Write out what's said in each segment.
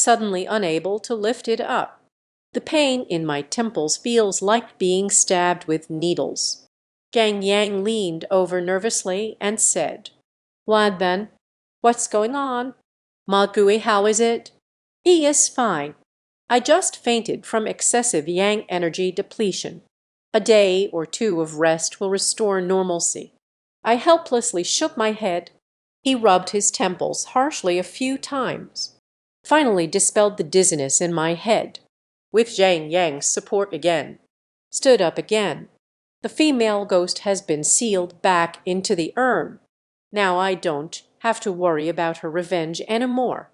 suddenly unable to lift it up. The pain in my temples feels like being stabbed with needles. Jiang Yang leaned over nervously and said, "What then? What's going on? Ma Gui, how is it?" "He is fine. I just fainted from excessive yang energy depletion. A day or two of rest will restore normalcy." I helplessly shook my head. He rubbed his temples harshly a few times, finally dispelled the dizziness in my head, with Jiang Yang's support again, stood up again. The female ghost has been sealed back into the urn. Now I don't have to worry about her revenge anymore.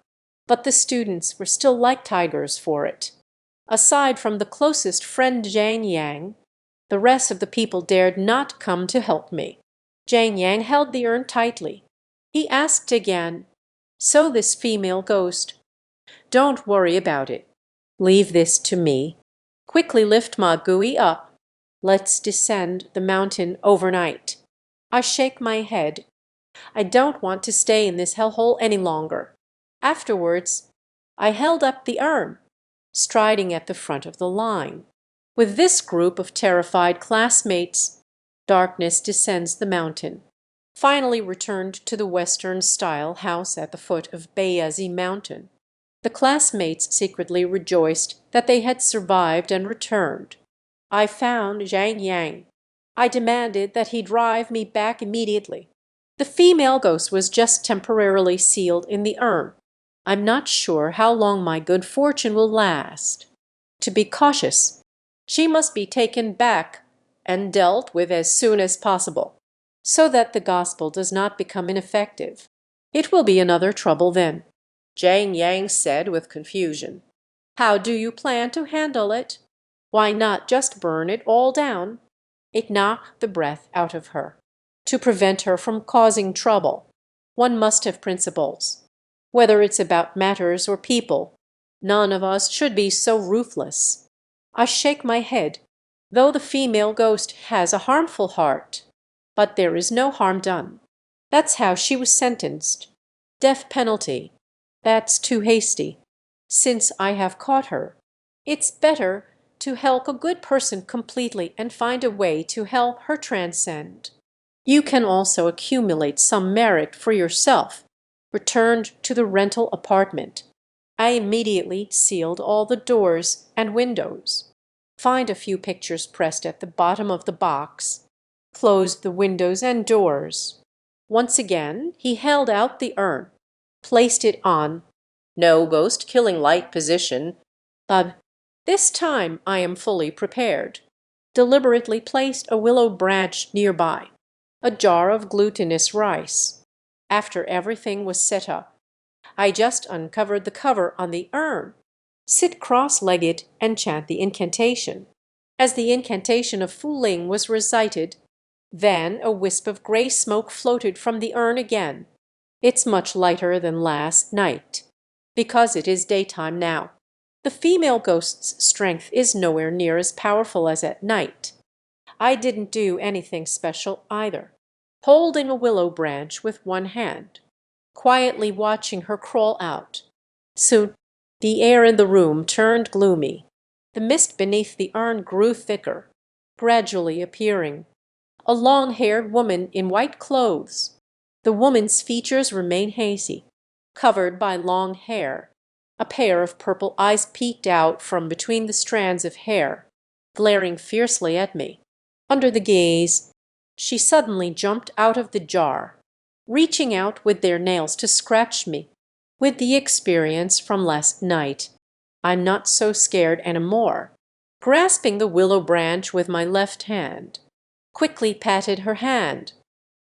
But the students were still like tigers for it. Aside from the closest friend Jiang Yang, the rest of the people dared not come to help me. Jiang Yang held the urn tightly. He asked again, "So this female ghost, don't worry about it. Leave this to me. Quickly lift Ma Gui up. Let's descend the mountain overnight." I shake my head. I don't want to stay in this hellhole any longer. Afterwards, I held up the urn, striding at the front of the line. With this group of terrified classmates, darkness descends the mountain. Finally returned to the Western-style house at the foot of Bayazi Mountain. The classmates secretly rejoiced that they had survived and returned. I found Jiang Yang. I demanded that he drive me back immediately. The female ghost was just temporarily sealed in the urn. I'm not sure how long my good fortune will last. To be cautious, she must be taken back and dealt with as soon as possible, so that the gospel does not become ineffective. It will be another trouble then," Jiang Yang said with confusion. "How do you plan to handle it? Why not just burn it all down?" It knocked the breath out of her. To prevent her from causing trouble, one must have principles. Whether it's about matters or people, none of us should be so ruthless. I shake my head, though the female ghost has a harmful heart. But there is no harm done. That's how she was sentenced. Death penalty. That's too hasty. Since I have caught her, it's better to help a good person completely and find a way to help her transcend. You can also accumulate some merit for yourself. Returned to the rental apartment. I immediately sealed all the doors and windows. Find a few pictures pressed at the bottom of the box. Closed the windows and doors. Once again he held out the urn, placed it on no ghost killing light position, but this time I am fully prepared. Deliberately placed a willow branch nearby, a jar of glutinous rice. After everything was set up, I just uncovered the cover on the urn, sit cross-legged and chant the incantation. As the incantation of Fu Ling was recited, then a wisp of gray smoke floated from the urn again. It's much lighter than last night, because it is daytime now. The female ghost's strength is nowhere near as powerful as at night. I didn't do anything special either. Holding a willow branch with one hand, quietly watching her crawl out. Soon the air in the room turned gloomy. The mist beneath the urn grew thicker, gradually appearing. A long-haired woman in white clothes. The woman's features remain hazy, covered by long hair. A pair of purple eyes peeked out from between the strands of hair, glaring fiercely at me. Under the gaze, she suddenly jumped out of the jar, reaching out with their nails to scratch me. With the experience from last night, I'm not so scared anymore. Grasping the willow branch with my left hand, quickly patted her hand.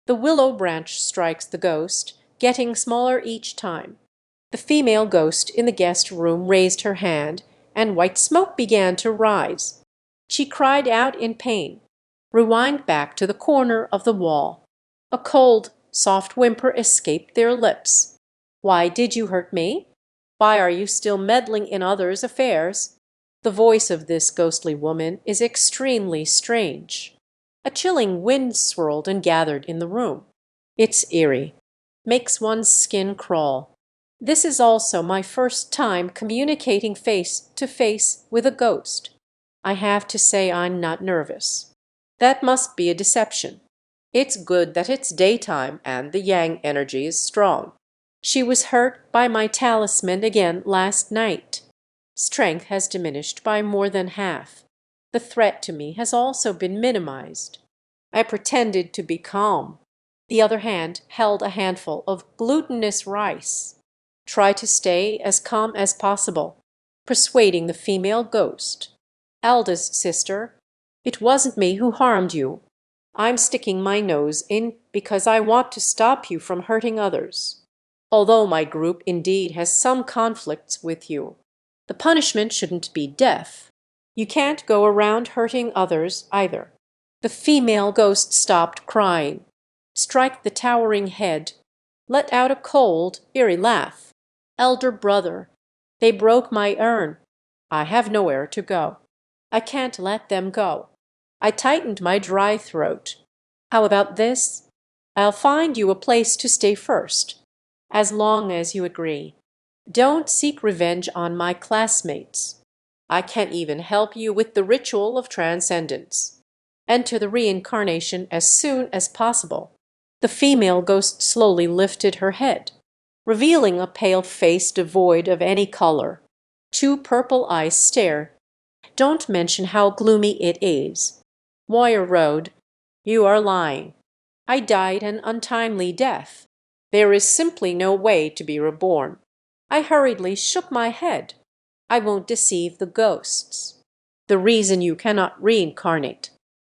The willow branch strikes the ghost, getting smaller each time. The female ghost in the guest room raised her hand, and white smoke began to rise. She cried out in pain, rewind back to the corner of the wall. A cold, soft whimper escaped their lips. "Why did you hurt me? Why are you still meddling in others' affairs?" The voice of this ghostly woman is extremely strange. A chilling wind swirled and gathered in the room. It's eerie, makes one's skin crawl. This is also my first time communicating face to face with a ghost. I have to say I'm not nervous. That must be a deception. It's good that it's daytime and the yang energy is strong. She was hurt by my talisman again last night. Strength has diminished by more than half. The threat to me has also been minimized. I pretended to be calm. The other hand held a handful of glutinous rice. Try to stay as calm as possible, persuading the female ghost. Eldest sister, it wasn't me who harmed you. I'm sticking my nose in because I want to stop you from hurting others. Although my group indeed has some conflicts with you, the punishment shouldn't be death. You can't go around hurting others either. The female ghost stopped crying, strike the towering head, let out a cold, eerie laugh. Elder brother, they broke my urn. I have nowhere to go. I can't let them go. I tightened my dry throat. How about this? I'll find you a place to stay first, as long as you agree. Don't seek revenge on my classmates. I can't even help you with the ritual of transcendence. Enter the reincarnation as soon as possible. The female ghost slowly lifted her head, revealing a pale face devoid of any color. Two purple eyes stare. Don't mention how gloomy it is. Moyer Road, you are lying. I died an untimely death. There is simply no way to be reborn. I hurriedly shook my head. I won't deceive the ghosts. The reason you cannot reincarnate,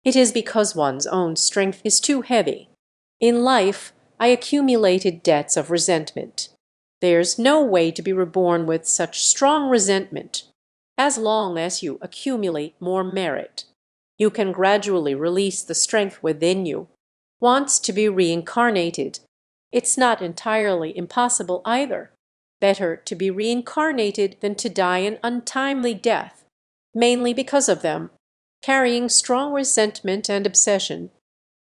it is because one's own strength is too heavy. In life, I accumulated debts of resentment. There's no way to be reborn with such strong resentment. As long as you accumulate more merit, you can gradually release the strength within you. Once to be reincarnated, it's not entirely impossible either. Better to be reincarnated than to die an untimely death, mainly because of them, carrying strong resentment and obsession.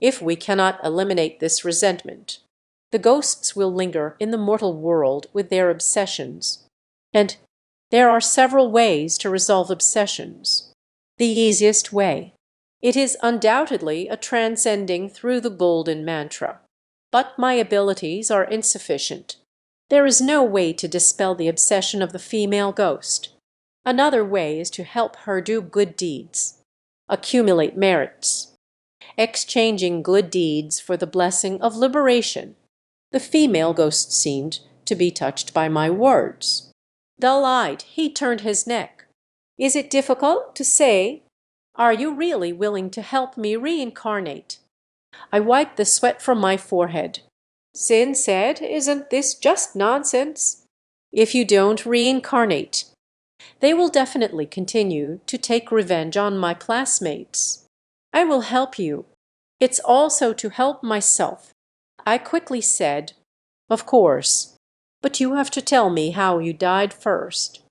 If we cannot eliminate this resentment, the ghosts will linger in the mortal world with their obsessions. And there are several ways to resolve obsessions. The easiest way. It is undoubtedly a transcending through the golden mantra. But my abilities are insufficient. There is no way to dispel the obsession of the female ghost. Another way is to help her do good deeds, accumulate merits, exchanging good deeds for the blessing of liberation. The female ghost seemed to be touched by my words. Dull-eyed, he turned his neck. Is it difficult to say? Are you really willing to help me reincarnate? I wiped the sweat from my forehead. Sin said, isn't this just nonsense? If you don't reincarnate, they will definitely continue to take revenge on my classmates. I will help you. It's also to help myself. I quickly said, of course, but you have to tell me how you died first.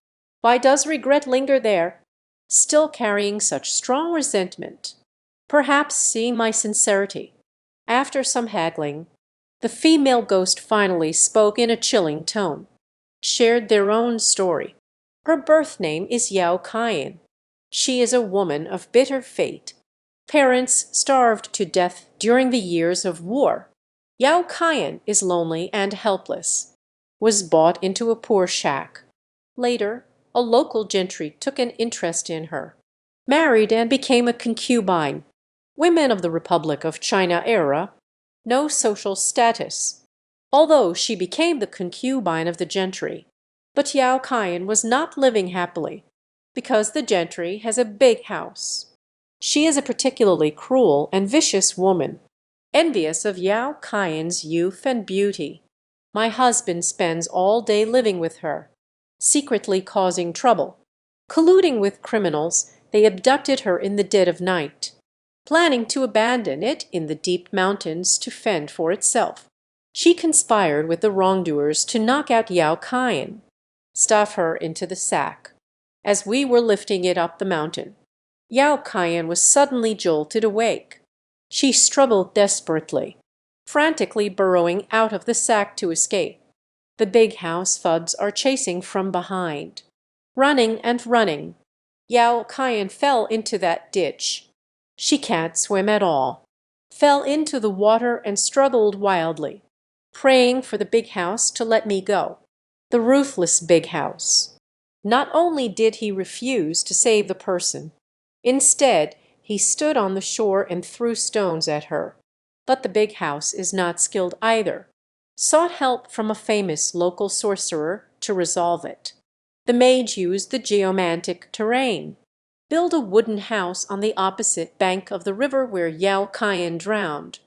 Why does regret linger there, still carrying such strong resentment? Perhaps seeing my sincerity. After some haggling, the female ghost finally spoke in a chilling tone, shared their own story. Her birth name is Yao Kayan. She is a woman of bitter fate. Parents starved to death during the years of war. Yao Kayan is lonely and helpless. Was bought into a poor shack. Later, a local gentry took an interest in her. Married and became a concubine. Women of the Republic of China era, no social status, although she became the concubine of the gentry. But Yao Kayan was not living happily, because the gentry has a big house. She is a particularly cruel and vicious woman, envious of Yao Kayan's youth and beauty. My husband spends all day living with her, secretly causing trouble. Colluding with criminals, they abducted her in the dead of night, planning to abandon it in the deep mountains to fend for itself. She conspired with the wrongdoers to knock out Yao Kayan, stuff her into the sack. As we were lifting it up the mountain, Yao Kayan was suddenly jolted awake. She struggled desperately, frantically burrowing out of the sack to escape. The big house Fuds are chasing from behind. Running and running. Yao Kian fell into that ditch. She can't swim at all. Fell into the water and struggled wildly, praying for the big house to let me go. The ruthless big house. Not only did he refuse to save the person, instead he stood on the shore and threw stones at her. But the big house is not skilled either. Sought help from a famous local sorcerer to resolve it. The mage used the geomantic terrain. Build a wooden house on the opposite bank of the river where Yao Kian drowned,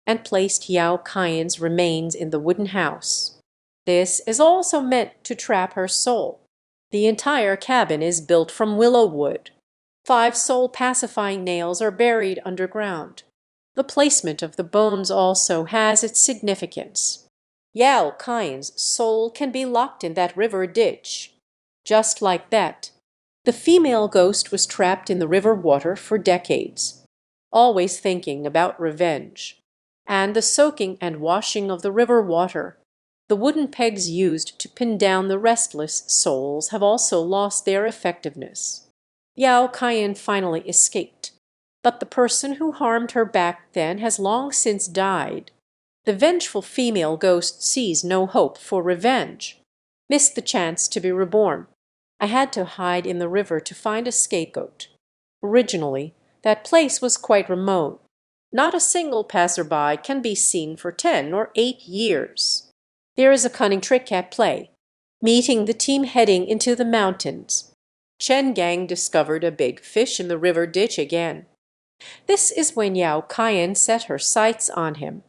and placed Yao Kian's remains in the wooden house. This is also meant to trap her soul. The entire cabin is built from willow wood. 5 soul-pacifying nails are buried underground. The placement of the bones also has its significance. Yao Kian's soul can be locked in that river ditch. Just like that, the female ghost was trapped in the river water for decades, always thinking about revenge. And the soaking and washing of the river water, the wooden pegs used to pin down the restless souls, have also lost their effectiveness. Yao Kian finally escaped, but the person who harmed her back then has long since died. The vengeful female ghost sees no hope for revenge. Missed the chance to be reborn. I had to hide in the river to find a scapegoat. Originally, that place was quite remote. Not a single passerby can be seen for 10 or 8 years. There is a cunning trick at play. Meeting the team heading into the mountains, Chen Gang discovered a big fish in the river ditch again. This is when Yao Kian set her sights on him.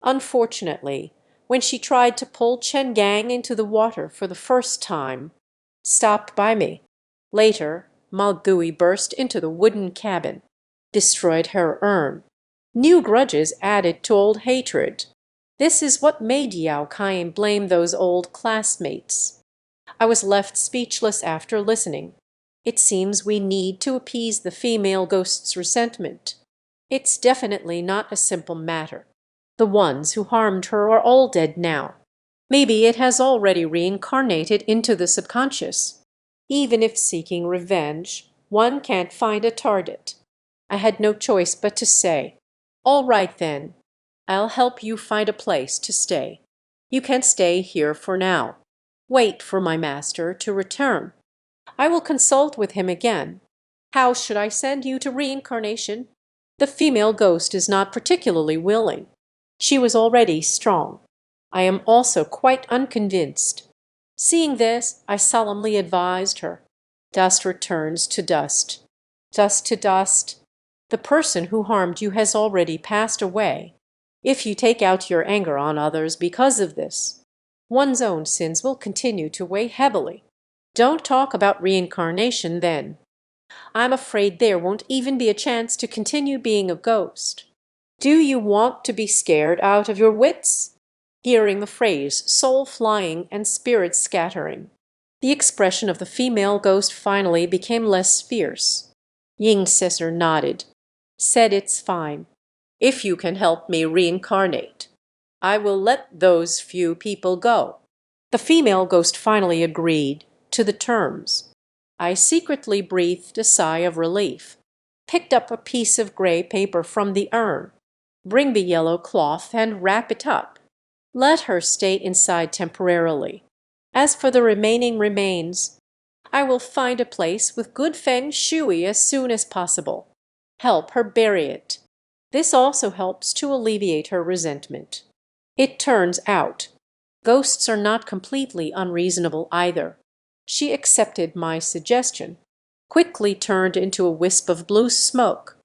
Unfortunately, when she tried to pull Chen Gang into the water for the first time, stopped by me. Later, Malgui burst into the wooden cabin, destroyed her urn. New grudges added to old hatred. This is what made Yao Kian blame those old classmates. I was left speechless after listening. It seems we need to appease the female ghost's resentment. It's definitely not a simple matter. The ones who harmed her are all dead now. Maybe it has already reincarnated into the subconscious. Even if seeking revenge, one can't find a target. I had no choice but to say, "All right then, I'll help you find a place to stay. You can stay here for now. Wait for my master to return. I will consult with him again. How should I send you to reincarnation?" The female ghost is not particularly willing. She was already strong. I am also quite unconvinced. Seeing this, I solemnly advised her. Dust returns to dust. Dust to dust. The person who harmed you has already passed away. If you take out your anger on others because of this, one's own sins will continue to weigh heavily. Don't talk about reincarnation then. I'm afraid there won't even be a chance to continue being a ghost. Do you want to be scared out of your wits? Hearing the phrase soul flying and spirit scattering, the expression of the female ghost finally became less fierce. Ying Sisser nodded, said it's fine. If you can help me reincarnate, I will let those few people go. The female ghost finally agreed to the terms. I secretly breathed a sigh of relief, picked up a piece of gray paper from the urn. Bring the yellow cloth and wrap it up. Let her stay inside temporarily. As for the remaining remains, I will find a place with good feng shui as soon as possible. Help her bury it. This also helps to alleviate her resentment. It turns out, ghosts are not completely unreasonable either. She accepted my suggestion, quickly turned into a wisp of blue smoke,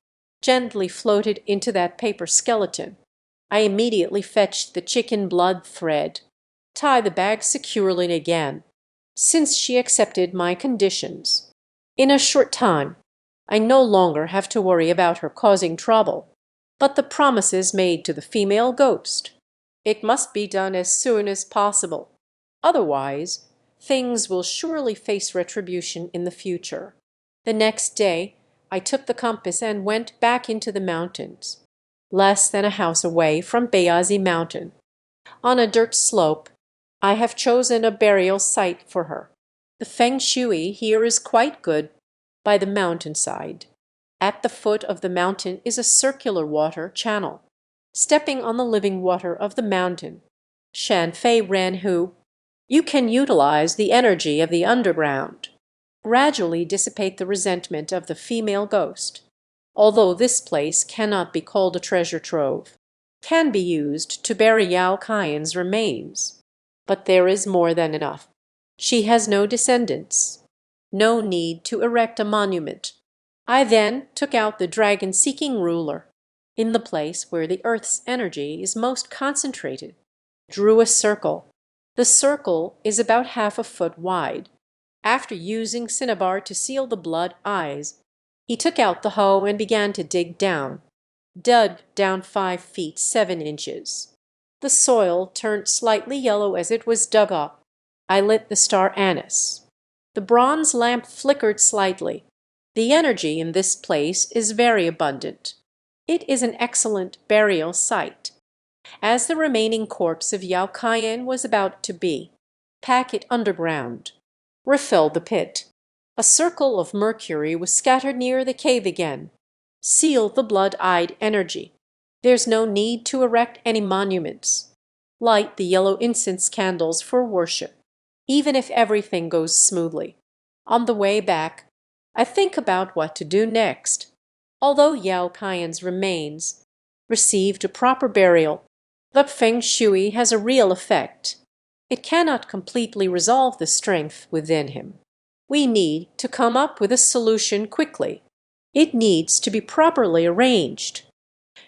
gently floated into that paper skeleton. I immediately fetched the chicken blood thread, tie the bag securely again, since she accepted my conditions. In a short time, I no longer have to worry about her causing trouble. But the promises made to the female ghost. It must be done as soon as possible. Otherwise, things will surely face retribution in the future. The next day, I took the compass and went back into the mountains. Less than a house away from Bayazi Mountain. On a dirt slope, I have chosen a burial site for her. The feng shui here is quite good, by the mountainside. At the foot of the mountain is a circular water channel. Stepping on the living water of the mountain, Shan Fei Ren Hu, you can utilize the energy of the underground, gradually dissipate the resentment of the female ghost. Although this place cannot be called a treasure trove, can be used to bury Yao Kaien's remains. But there is more than enough. She has no descendants. No need to erect a monument. I then took out the dragon-seeking ruler, in the place where the earth's energy is most concentrated, drew a circle. The circle is about half a foot wide. After using cinnabar to seal the blood eyes, he took out the hoe and began to dig down. Dug down 5 feet 7 inches. The soil turned slightly yellow as it was dug up. I lit the star anise. The bronze lamp flickered slightly. The energy in this place is very abundant. It is an excellent burial site. As the remaining corpse of Yao Kaien was about to be, pack it underground. Refill the pit. A circle of mercury was scattered near the cave again. Seal the blood-eyed energy. There's no need to erect any monuments. Light the yellow incense candles for worship, even if everything goes smoothly. On the way back, I think about what to do next. Although Yao Kaien's remains received a proper burial, the feng shui has a real effect. It cannot completely resolve the strength within him. We need to come up with a solution quickly. It needs to be properly arranged.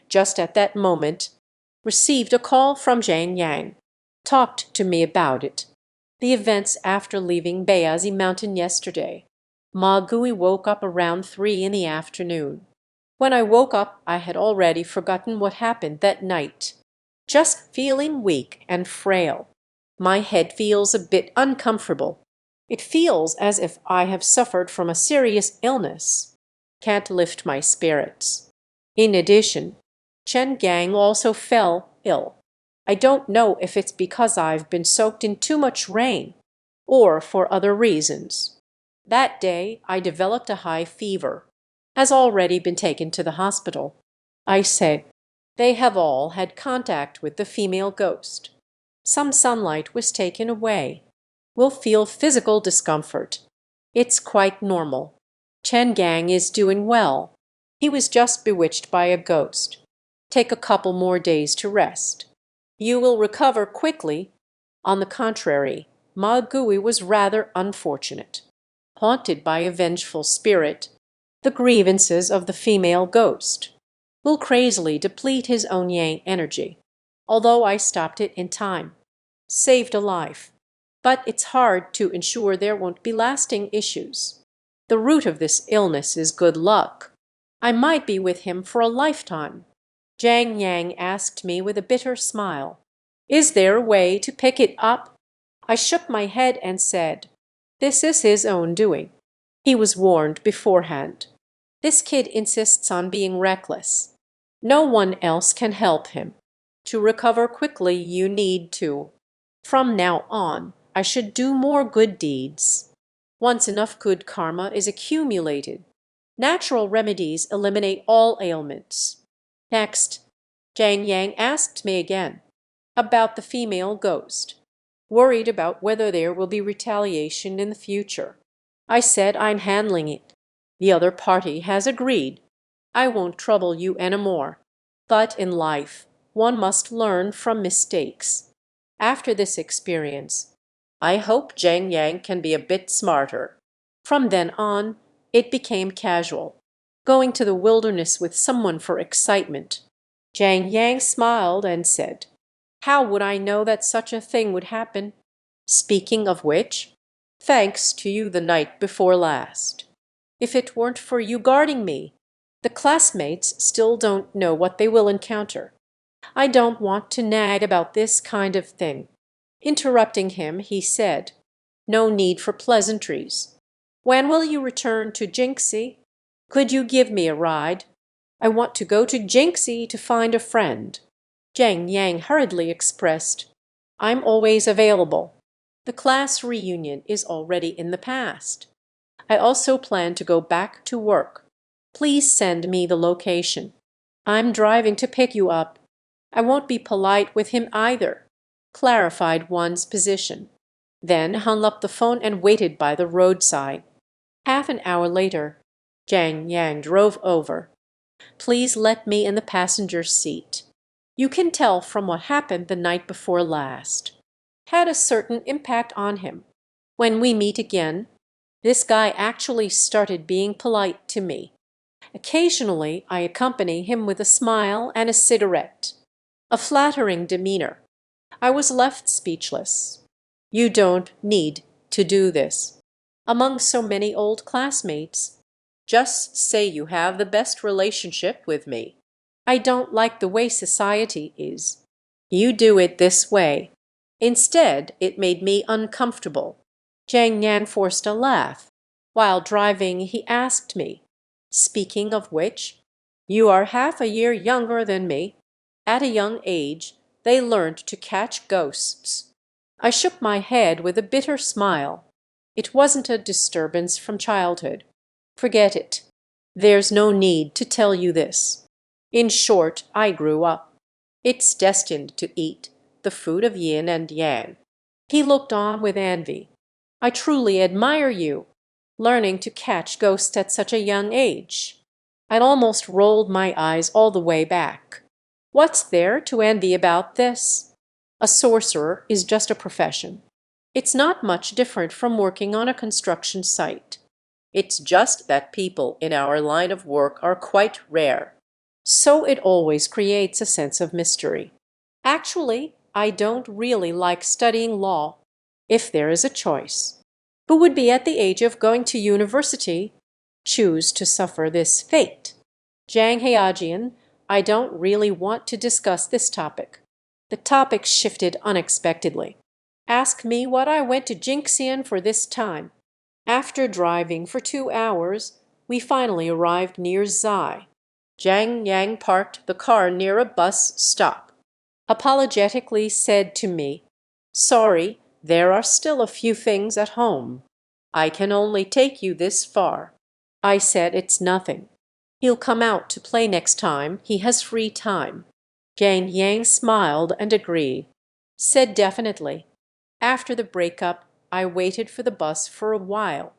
Just at that moment, received a call from Zhang Yang. Talked to me about it. The events after leaving Bayazi Mountain yesterday. Ma Gui woke up around 3 in the afternoon. When I woke up, I had already forgotten what happened that night. Just feeling weak and frail. My head feels a bit uncomfortable. It feels as if I have suffered from a serious illness. Can't lift my spirits. In addition, Chen Gang also fell ill. I don't know if it's because I've been soaked in too much rain, or for other reasons. That day I developed a high fever. Has already been taken to the hospital. I said, they have all had contact with the female ghost. Some sunlight was taken away. Will feel physical discomfort. It's quite normal. Chen Gang is doing well. He was just bewitched by a ghost. Take a couple more days to rest. You will recover quickly. On the contrary, Ma Gui was rather unfortunate. Haunted by a vengeful spirit, the grievances of the female ghost. Will crazily deplete his own yang energy. Although I stopped it in time. Saved a life. But it's hard to ensure there won't be lasting issues. The root of this illness is good luck. I might be with him for a lifetime. Zhang Yang asked me with a bitter smile, is there a way to pick it up? I shook my head and said, this is his own doing. He was warned beforehand. This kid insists on being reckless. No one else can help him. To recover quickly, you need to. From now on, I should do more good deeds. Once enough good karma is accumulated, natural remedies eliminate all ailments. Next, Zhang Yang asked me again about the female ghost, worried about whether there will be retaliation in the future. I said I'm handling it. The other party has agreed. I won't trouble you anymore. But in life, one must learn from mistakes. After this experience, I hope Zhang Yang can be a bit smarter. From then on, it became casual, going to the wilderness with someone for excitement. Zhang Yang smiled and said, how would I know that such a thing would happen? Speaking of which, thanks to you the night before last. If it weren't for you guarding me, the classmates still don't know what they will encounter. I don't want to nag about this kind of thing. Interrupting him, he said, no need for pleasantries. When will you return to Jinxie? Could you give me a ride? I want to go to Jinxie to find a friend. Zhang Yang hurriedly expressed, I'm always available. The class reunion is already in the past. I also plan to go back to work. Please send me the location. I'm driving to pick you up. I won't be polite with him either. Clarified one's position. Then hung up the phone and waited by the roadside. Half an hour later, Jiang Yang drove over. Please let me in the passenger seat. You can tell from what happened the night before last. Had a certain impact on him. When we meet again, this guy actually started being polite to me. Occasionally, I accompany him with a smile and a cigarette. A flattering demeanor. I was left speechless. You don't need to do this. Among so many old classmates, just say you have the best relationship with me. I don't like the way society is. You do it this way. Instead, it made me uncomfortable. Jiang Yan forced a laugh. While driving, he asked me, speaking of which, you are half a year younger than me. At a young age, they learned to catch ghosts. I shook my head with a bitter smile. It wasn't a disturbance from childhood. Forget it. There's no need to tell you this. In short, I grew up. It's destined to eat the food of yin and yang. He looked on with envy. I truly admire you, learning to catch ghosts at such a young age. I'd almost rolled my eyes all the way back. What's there to envy about this? A sorcerer is just a profession. It's not much different from working on a construction site. It's just that people in our line of work are quite rare. So it always creates a sense of mystery. Actually, I don't really like studying law, if there is a choice. Who would be at the age of going to university choose to suffer this fate? Zhang Heajian, I don't really want to discuss this topic. The topic shifted unexpectedly. Ask me what I went to Jinxian for this time. After driving for 2 hours, we finally arrived near Zai. Jiang Yang parked the car near a bus stop. Apologetically said to me, sorry, there are still a few things at home. I can only take you this far. I said it's nothing. He'll come out to play next time he has free time. Jiang Yang smiled and agreed. Said definitely. After the breakup, I waited for the bus for a while.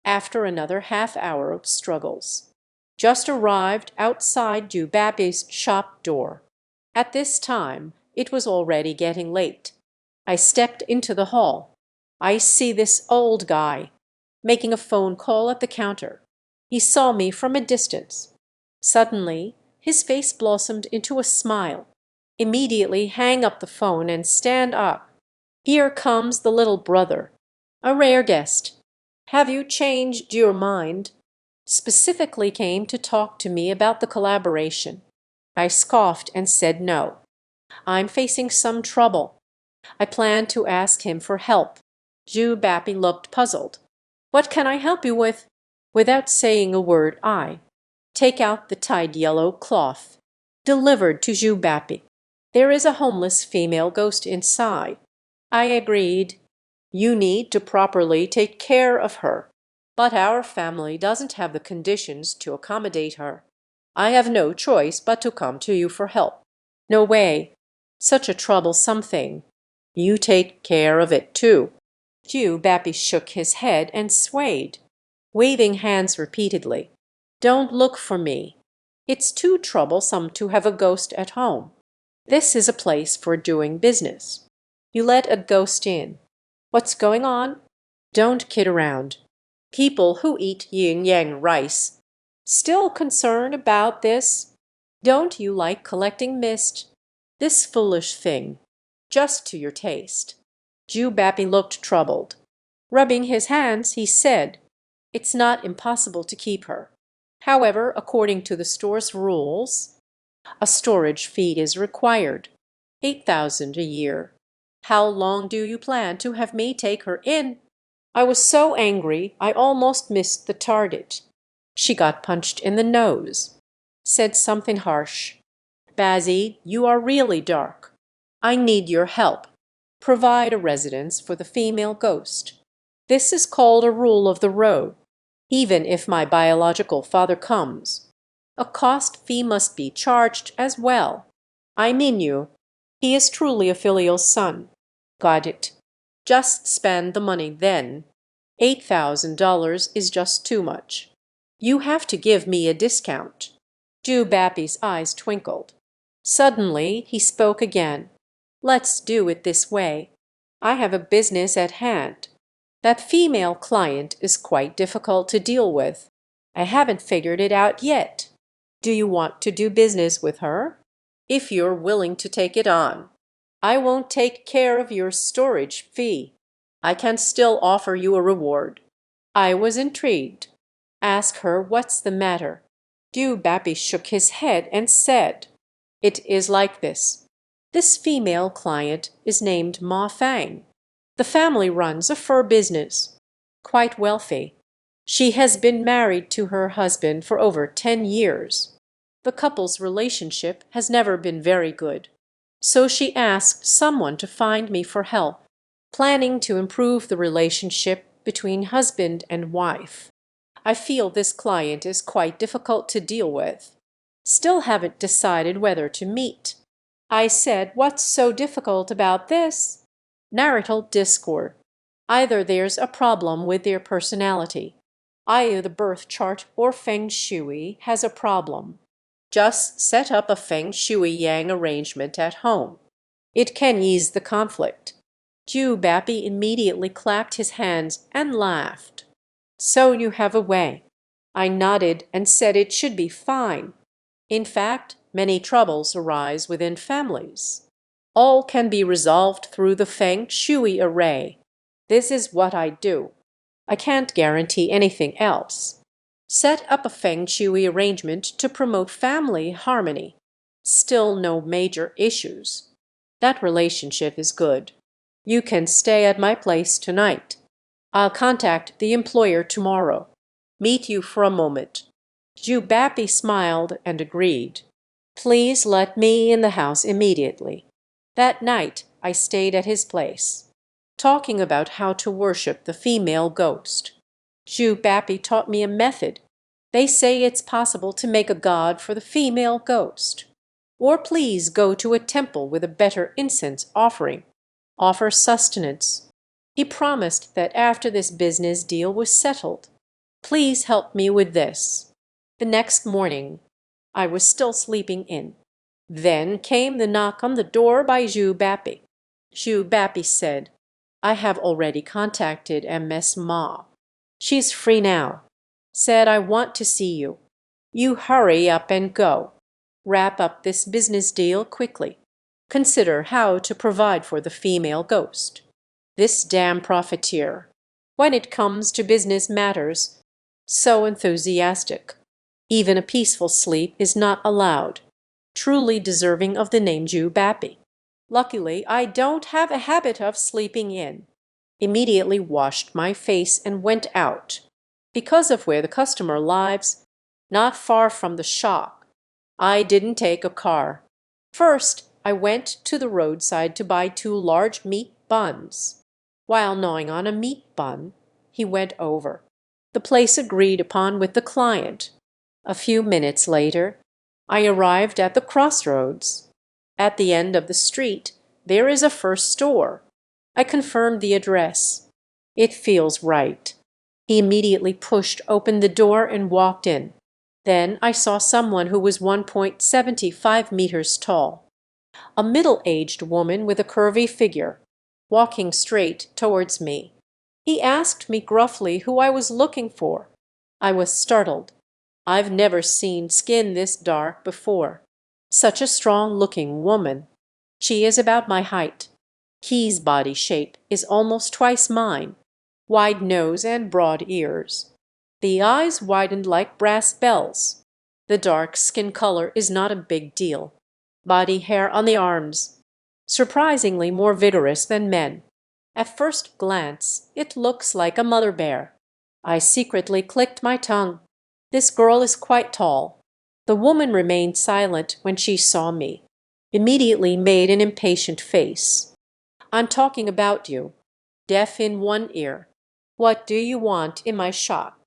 After another half-hour of struggles. Just arrived outside Ju Bapi's shop door. At this time, it was already getting late. I stepped into the hall. I see this old guy making a phone call at the counter. He saw me from a distance. Suddenly, his face blossomed into a smile. Immediately hang up the phone and stand up. Here comes the little brother. A rare guest. Have you changed your mind? Specifically came to talk to me about the collaboration. I scoffed and said no. I'm facing some trouble. I planned to ask him for help. Zhu Bapi looked puzzled. What can I help you with? Without saying a word, I take out the tied yellow cloth. Delivered to Zhu Bapi. There is a homeless female ghost inside. I agreed. You need to properly take care of her. But our family doesn't have the conditions to accommodate her. I have no choice but to come to you for help. No way. Such a troublesome thing. You take care of it too. Zhu Bapi shook his head and swayed, waving hands repeatedly. Don't look for me. It's too troublesome to have a ghost at home. This is a place for doing business. You let a ghost in. What's going on? Don't kid around. People who eat yin-yang rice. Still concerned about this? Don't you like collecting mist? This foolish thing. Just to your taste. Zhu Bapi looked troubled. Rubbing his hands, he said, it's not impossible to keep her. However, according to the store's rules, a storage fee is required. 8,000 a year. How long do you plan to have me take her in? I was so angry I almost missed the target. She got punched in the nose. Said something harsh. Bazzi, you are really dark. I need your help. Provide a residence for the female ghost. This is called a rule of the road. Even if my biological father comes, a cost fee must be charged as well. I mean you. He is truly a filial son. Got it. Just spend the money then. $8,000 is just too much. You have to give me a discount. Ju Bappy's eyes twinkled. Suddenly he spoke again. Let's do it this way. I have a business at hand. That female client is quite difficult to deal with. I haven't figured it out yet. Do you want to do business with her? If you're willing to take it on. I won't take care of your storage fee. I can still offer you a reward. I was intrigued. Ask her what's the matter. Ju Bappy shook his head and said, It is like this. This female client is named Ma Fang. The family runs a fur business. Quite wealthy. She has been married to her husband for over 10 years. The couple's relationship has never been very good. So she asked someone to find me for help, planning to improve the relationship between husband and wife. I feel this client is quite difficult to deal with. Still haven't decided whether to meet. I said, what's so difficult about this? Marital discord. Either there's a problem with their personality. Either the birth chart or feng shui has a problem. Just set up a feng shui yang arrangement at home. It can ease the conflict. Ju Bappy immediately clapped his hands and laughed. So you have a way. I nodded and said it should be fine. In fact, many troubles arise within families. All can be resolved through the feng shui array. This is what I do. I can't guarantee anything else. Set up a feng shui arrangement to promote family harmony. Still no major issues. That relationship is good. You can stay at my place tonight. I'll contact the employer tomorrow. Meet you for a moment. Ju Bappy smiled and agreed. Please let me in the house immediately. That night I stayed at his place, talking about how to worship the female ghost. Ju Bappy taught me a method. They say it's possible to make a god for the female ghost. Or please go to a temple with a better incense offering. Offer sustenance. He promised that after this business deal was settled. Please help me with this. The next morning, I was still sleeping in. Then came the knock on the door by Ju Bappy. Ju Bappy said, I have already contacted Ms. Ma. She's free now. Said I want to see you. You hurry up and go. Wrap up this business deal quickly. Consider how to provide for the female ghost. This damn profiteer, when it comes to business matters, so enthusiastic. Even a peaceful sleep is not allowed. Truly deserving of the name Ju Bappy. Luckily, I don't have a habit of sleeping in. Immediately washed my face and went out. Because of where the customer lives, not far from the shop, I didn't take a car. First, I went to the roadside to buy 2 large meat buns. While gnawing on a meat bun, he went over. The place agreed upon with the client. A few minutes later, I arrived at the crossroads. At the end of the street, there is a first store. I confirmed the address. It feels right. He immediately pushed open the door and walked in. Then I saw someone who was 1.75 meters tall. A middle-aged woman with a curvy figure, walking straight towards me. He asked me gruffly who I was looking for. I was startled. I've never seen skin this dark before. Such a strong-looking woman. She is about my height. Key's body shape is almost twice mine. Wide nose and broad ears. The eyes widened like brass bells. The dark skin color is not a big deal. Body hair on the arms. Surprisingly more vigorous than men. At first glance, it looks like a mother bear. I secretly clicked my tongue. This girl is quite tall. The woman remained silent when she saw me. Immediately made an impatient face. I'm talking about you. Deaf in one ear. What do you want in my shop?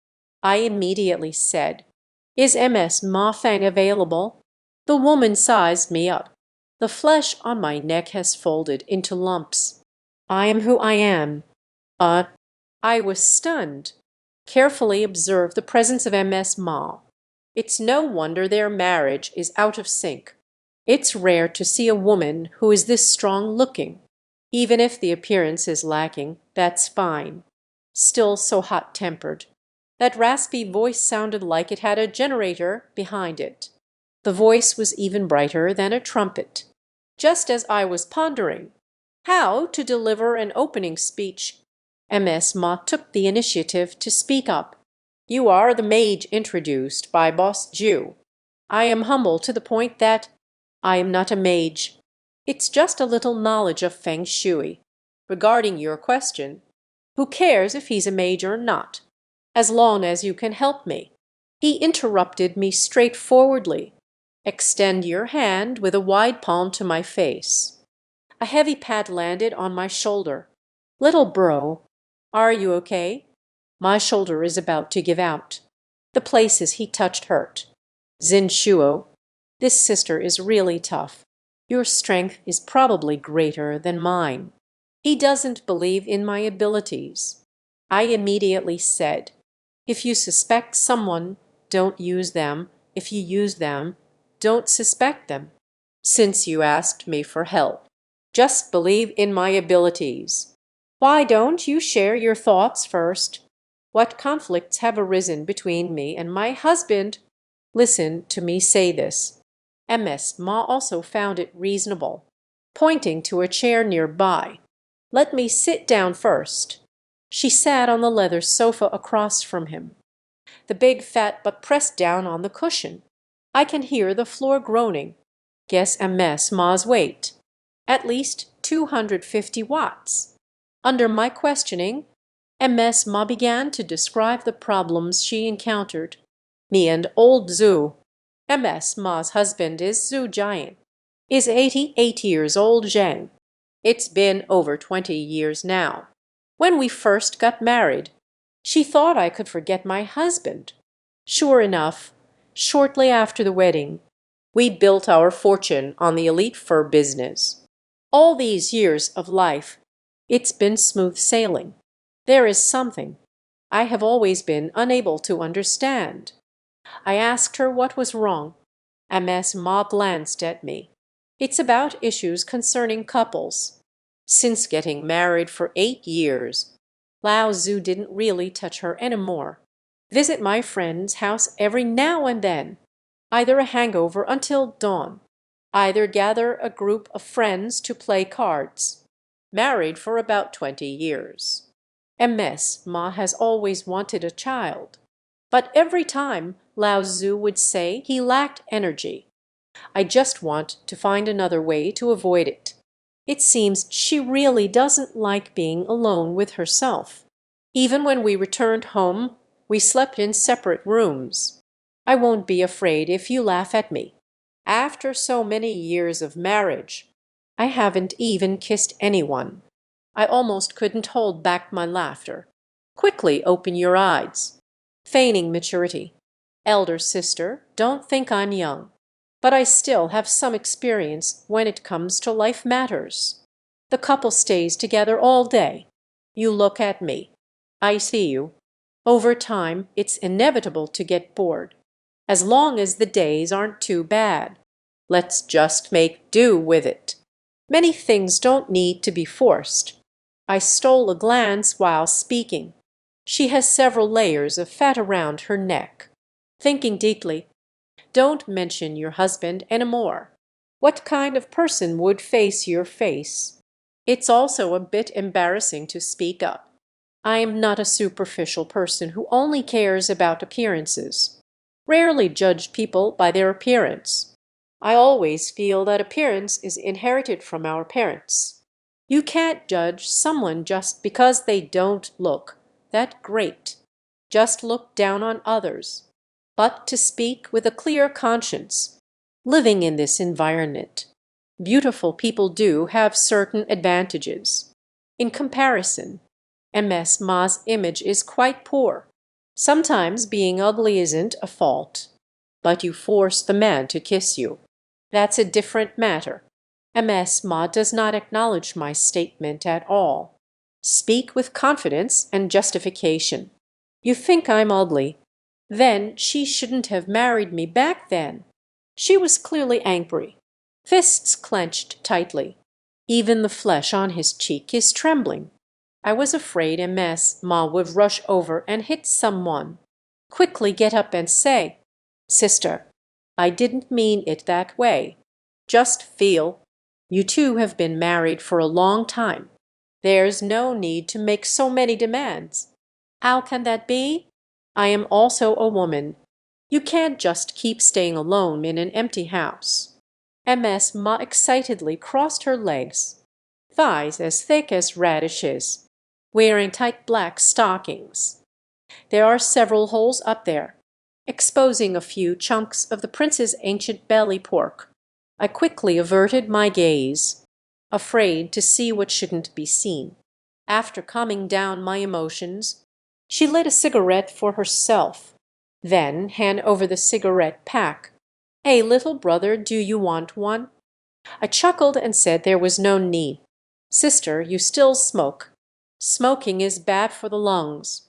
I immediately said, Is MS Mafang available? The woman sized me up. The flesh on my neck has folded into lumps. I am who I am. Uh, I was stunned. Carefully observed the presence of MS Ma. It's no wonder their marriage is out of sync. It's rare to see a woman who is this strong-looking. Even if the appearance is lacking, that's fine. Still so hot-tempered. That raspy voice sounded like it had a generator behind it. The voice was even brighter than a trumpet. Just as I was pondering how to deliver an opening speech, MS Ma took the initiative to speak up. You are the mage introduced by Boss Jew. I am humble to the point that I am not a mage. It's just a little knowledge of Feng Shui. Regarding your question, who cares if he's a mage or not, as long as you can help me? He interrupted me straightforwardly. Extend your hand with a wide palm to my face. A heavy pat landed on my shoulder. Little bro, are you okay? My shoulder is about to give out. The places he touched hurt. Xin Shuo, this sister is really tough. Your strength is probably greater than mine. He doesn't believe in my abilities. I immediately said, If you suspect someone, don't use them. If you use them, don't suspect them. Since you asked me for help, just believe in my abilities. Why don't you share your thoughts first? What conflicts have arisen between me and my husband? Listen to me say this. MS Ma also found it reasonable, pointing to a chair nearby. Let me sit down first. She sat on the leather sofa across from him. The big fat butt pressed down on the cushion. I can hear the floor groaning. Guess MS Ma's weight. At least 250 watts. Under my questioning, MS Ma began to describe the problems she encountered. Me and old Zhu, MS Ma's husband is Zhu Jian, is 88 years old Zhang. It's been over 20 years now. When we first got married, she thought I could forget my husband. Sure enough, shortly after the wedding, we built our fortune on the elite fur business. All these years of life, it's been smooth sailing. There is something I have always been unable to understand. I asked her what was wrong. MS Ma glanced at me. It's about issues concerning couples. Since getting married for 8 years, Lao Tzu didn't really touch her anymore. Visit my friend's house every now and then. Either a hangover until dawn. Either gather a group of friends to play cards. Married for about 20 years. MS Ma has always wanted a child. But every time Lao Tzu would say he lacked energy. I just want to find another way to avoid it. It seems she really doesn't like being alone with herself. Even when we returned home, we slept in separate rooms. I won't be afraid if you laugh at me. After so many years of marriage, I haven't even kissed anyone. I almost couldn't hold back my laughter. Quickly open your eyes. Feigning maturity. Elder sister, don't think I'm young. But I still have some experience when it comes to life matters. The couple stays together all day. You look at me. I see you. Over time, it's inevitable to get bored. As long as the days aren't too bad. Let's just make do with it. Many things don't need to be forced. I stole a glance while speaking. She has several layers of fat around her neck. Thinking deeply, don't mention your husband anymore. What kind of person would face your face? It's also a bit embarrassing to speak up. I am not a superficial person who only cares about appearances. Rarely judge people by their appearance. I always feel that appearance is inherited from our parents. You can't judge someone just because they don't look that great. Just look down on others. But to speak with a clear conscience, living in this environment, Beautiful people do have certain advantages. In comparison, MS Ma's image is quite poor. Sometimes being ugly isn't a fault, but you force the man to kiss you. That's a different matter. MS Ma does not acknowledge my statement at all. Speak with confidence and justification. You think I'm ugly. Then she shouldn't have married me back then. She was clearly angry, fists clenched tightly. Even the flesh on his cheek is trembling. I was afraid MS Ma would rush over and hit someone. Quickly get up and say, "Sister, I didn't mean it that way. Just feel. You two have been married for a long time. There's no need to make so many demands. How can that be? I am also a woman. You can't just keep staying alone in an empty house." MS Ma excitedly crossed her legs, thighs as thick as radishes, wearing tight black stockings. There are several holes up there, exposing a few chunks of the prince's ancient belly pork. I quickly averted my gaze, afraid to see what shouldn't be seen. After calming down my emotions, she lit a cigarette for herself, then hand over the cigarette pack. "Hey, little brother, do you want one?" I chuckled and said there was no need. "Sister, you still smoke. Smoking is bad for the lungs.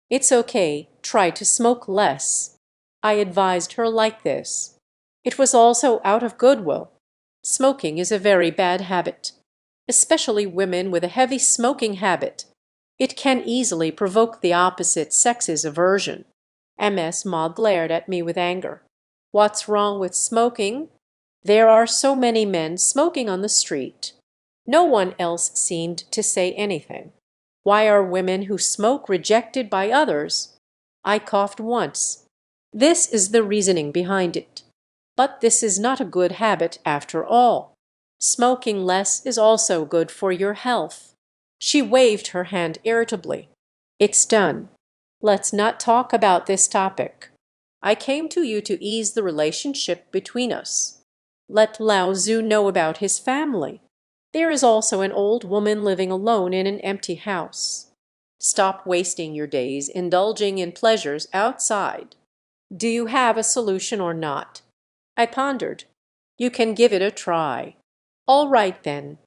It's okay, try to smoke less." I advised her like this. It was also out of goodwill. Smoking is a very bad habit, especially women with a heavy smoking habit. It can easily provoke the opposite sex's aversion. MS Ma glared at me with anger. "What's wrong with smoking? There are so many men smoking on the street." No one else seemed to say anything. Why are women who smoke rejected by others? I coughed once. This is the reasoning behind it. But this is not a good habit after all. Smoking less is also good for your health. She waved her hand irritably. "It's done. Let's not talk about this topic. I came to you to ease the relationship between us. Let Lao Tzu know about his family. There is also an old woman living alone in an empty house. Stop wasting your days indulging in pleasures outside. Do you have a solution or not?" I pondered. "You can give it a try." "All right, then.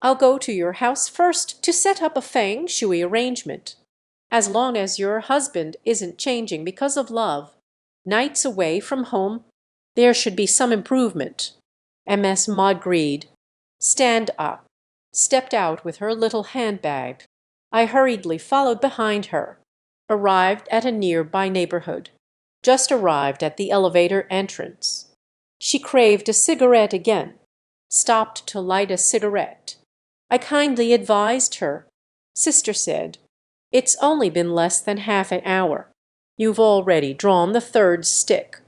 I'll go to your house first to set up a feng shui arrangement. As long as your husband isn't changing because of love, nights away from home, there should be some improvement." MS Ma agreed. Stand up, stepped out with her little handbag. I hurriedly followed behind her. Arrived at a nearby neighborhood. Just arrived at the elevator entrance. She craved a cigarette again. Stopped to light a cigarette. I kindly advised her. Sister said, "It's only been less than half an hour. You've already drawn the third stick.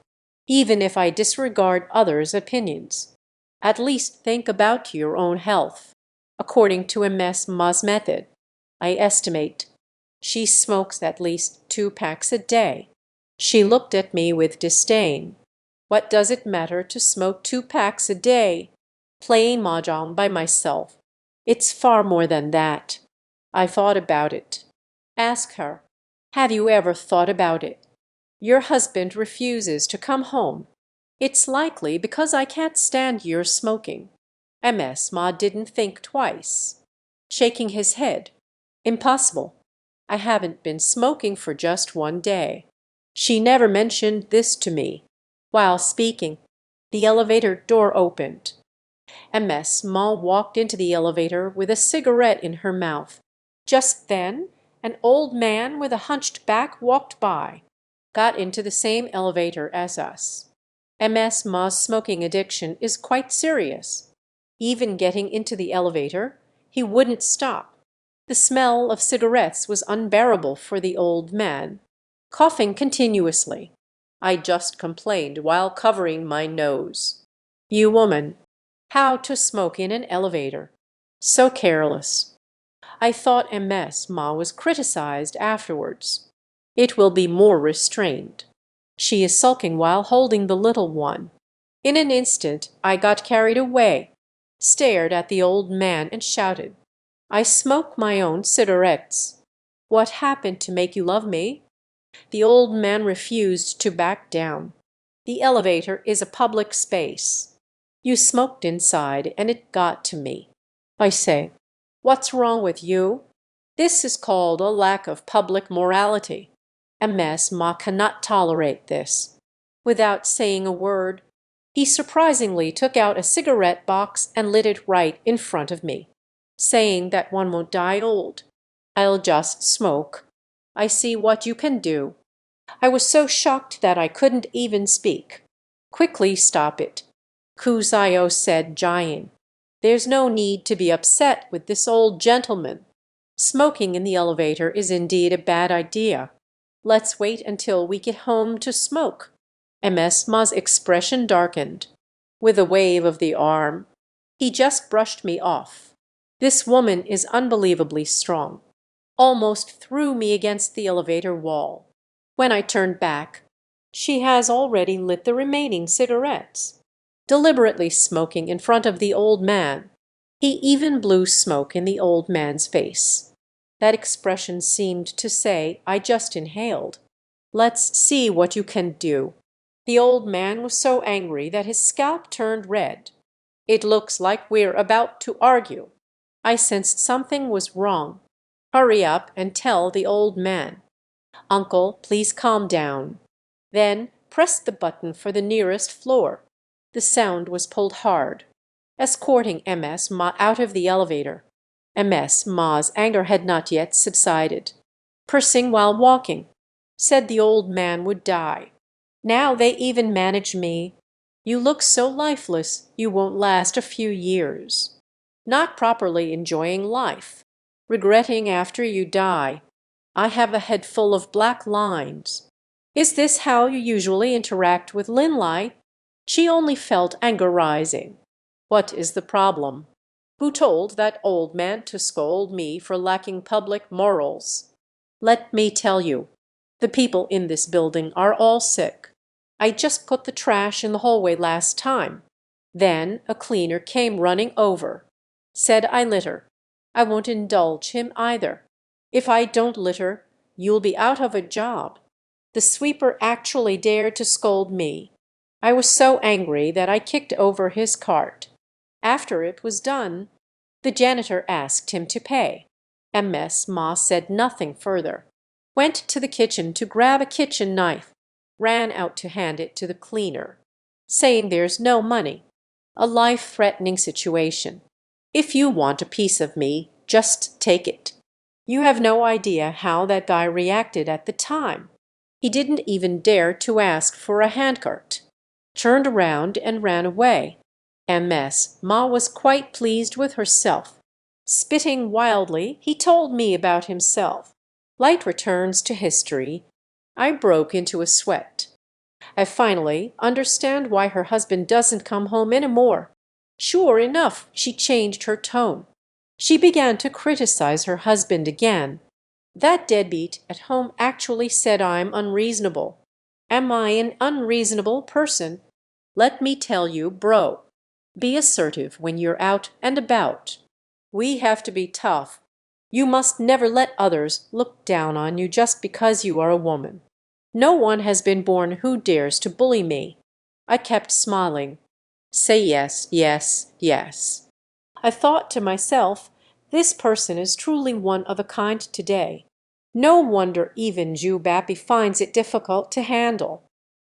Even if I disregard others' opinions, at least think about your own health. According to MS Ma's method, I estimate she smokes at least 2 packs a day." She looked at me with disdain. "What does it matter to smoke 2 packs a day? Playing mahjong by myself. It's far more than that." I thought about it. Ask her, "Have you ever thought about it? Your husband refuses to come home. It's likely because I can't stand your smoking." MS Ma didn't think twice. Shaking his head. "Impossible. I haven't been smoking for just one day." She never mentioned this to me. While speaking, the elevator door opened. MS Ma walked into the elevator with a cigarette in her mouth. Just then, an old man with a hunched back walked by, got into the same elevator as us. MS Ma's smoking addiction is quite serious. Even getting into the elevator, he wouldn't stop. The smell of cigarettes was unbearable for the old man. Coughing continuously. I just complained while covering my nose. "You woman, how to smoke in an elevator? So careless." I thought MS Ma was criticized afterwards. It will be more restrained. She is sulking while holding the little one. In an instant I got carried away. stared at the old man and shouted, "I smoke my own cigarettes. What happened to make you love me?" The old man refused to back down. "The elevator is a public space. You smoked inside and it got to me. I say, what's wrong with you? This is called a lack of public morality. MS Ma cannot tolerate this." Without saying a word, he surprisingly took out a cigarette box and lit it right in front of me, saying that one won't die old. "I'll just smoke. I see what you can do." I was so shocked that I couldn't even speak. "Quickly stop it," Kuzayo said, gieing. "There's no need to be upset with this old gentleman. Smoking in the elevator is indeed a bad idea. Let's wait until we get home to smoke." MS Ma's expression darkened. With a wave of the arm, he just brushed me off. This woman is unbelievably strong. Almost threw me against the elevator wall. When I turned back, she has already lit the remaining cigarettes, deliberately smoking in front of the old man. He even blew smoke in the old man's face. That expression seemed to say, "I just inhaled. Let's see what you can do." The old man was so angry that his scalp turned red. "It looks like we're about to argue." I sensed something was wrong. "Hurry up and tell the old man." "Uncle, please calm down." Then press the button for the nearest floor. The sound was pulled hard, escorting MS Ma out of the elevator. MS Ma's anger had not yet subsided. "Cursing while walking. Said the old man would die. Now they even manage me. You look so lifeless you won't last a few years. Not properly enjoying life. Regretting after you die. I have a head full of black lines." Is this how you usually interact with Linlai? She only felt anger rising. What is the problem? Who told that old man to scold me for lacking public morals? Let me tell you, the people in this building are all sick. I just put the trash in the hallway last time. Then a cleaner came running over. Said I litter. I won't indulge him either. If I don't litter, you'll be out of a job. The sweeper actually dared to scold me. I was so angry that I kicked over his cart. After it was done, the janitor asked him to pay. MS Ma said nothing further. Went to the kitchen to grab a kitchen knife. Ran out to hand it to the cleaner, saying there's no money. A life-threatening situation. If you want a piece of me, just take it. You have no idea how that guy reacted at the time. He didn't even dare to ask for a handcart. Turned around and ran away. MS Ma was quite pleased with herself. Spitting wildly, he told me about himself. Light returns to history. I broke into a sweat. I finally understand why her husband doesn't come home anymore. Sure enough, she changed her tone. She began to criticize her husband again. That deadbeat at home actually said I'm unreasonable. Am I an unreasonable person? Let me tell you, bro, be assertive when you're out and about. We have to be tough. You must never let others look down on you just because you are a woman. No one has been born who dares to bully me. I kept smiling. Say yes, yes, yes. I thought to myself, this person is truly one of a kind today. No wonder even Zhu Bapi finds it difficult to handle.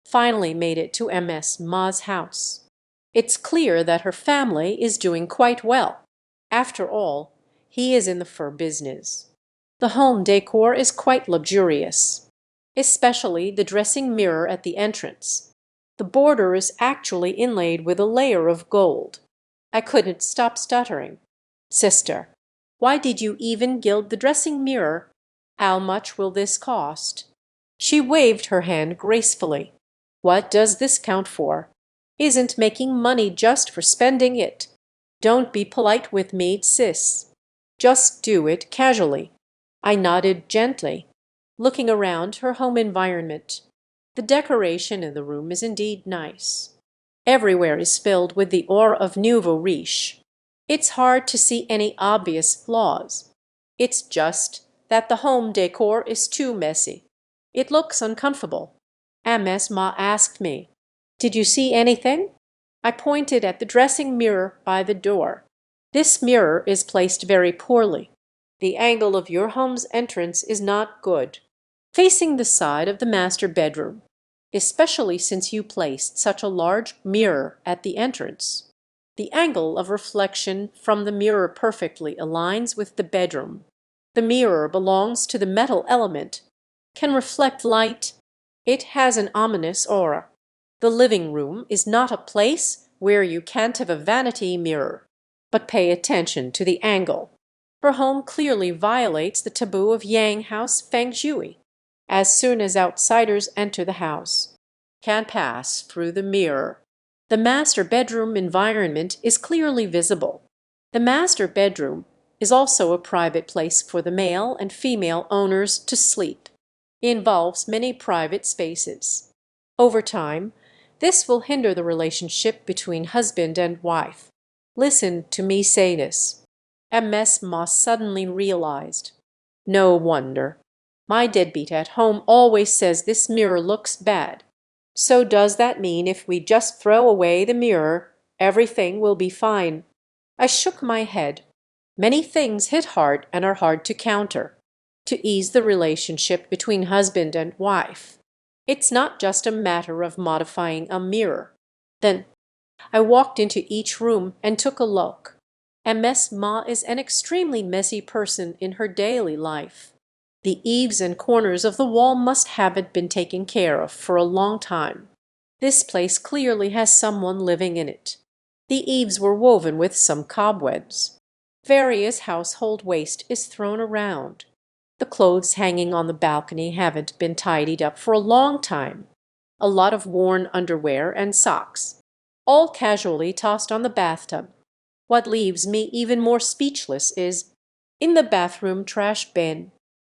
Finally made it to MS Ma's house. It's clear that her family is doing quite well. After all, he is in the fur business. The home decor is quite luxurious, especially the dressing mirror at the entrance. The border is actually inlaid with a layer of gold. I couldn't stop stuttering. Sister, why did you even gild the dressing mirror? How much will this cost? She waved her hand gracefully. What does this count for? Isn't making money just for spending it. Don't be polite with me, sis. Just do it casually. I nodded gently, looking around her home environment. The decoration in the room is indeed nice. Everywhere is filled with the aura of nouveau riche. It's hard to see any obvious flaws. It's just that the home decor is too messy. It looks uncomfortable. Ms. Ma asked me, "Did you see anything?" I pointed at the dressing mirror by the door. "This mirror is placed very poorly. The angle of your home's entrance is not good, facing the side of the master bedroom, especially since you placed such a large mirror at the entrance. The angle of reflection from the mirror perfectly aligns with the bedroom. The mirror belongs to the metal element, can reflect light. It has an ominous aura. The living room is not a place where you can't have a vanity mirror. But pay attention to the angle. Her home clearly violates the taboo of Yang House Feng Shui. As soon as outsiders enter the house, can pass through the mirror. The master bedroom environment is clearly visible. The master bedroom is also a private place for the male and female owners to sleep. Involves many private spaces. Over time, this will hinder the relationship between husband and wife. Listen to me say this." Ms. Moss suddenly realized. No wonder. My deadbeat at home always says this mirror looks bad. So does that mean if we just throw away the mirror, everything will be fine? I shook my head. Many things hit hard and are hard to counter, to ease the relationship between husband and wife. It's not just a matter of modifying a mirror. Then I walked into each room and took a look. Ms. Ma is an extremely messy person in her daily life. The eaves and corners of the wall must haven't been taken care of for a long time. This place clearly has someone living in it. The eaves were woven with some cobwebs. Various household waste is thrown around. The clothes hanging on the balcony haven't been tidied up for a long time. A lot of worn underwear and socks, all casually tossed on the bathtub. What leaves me even more speechless is, in the bathroom trash bin,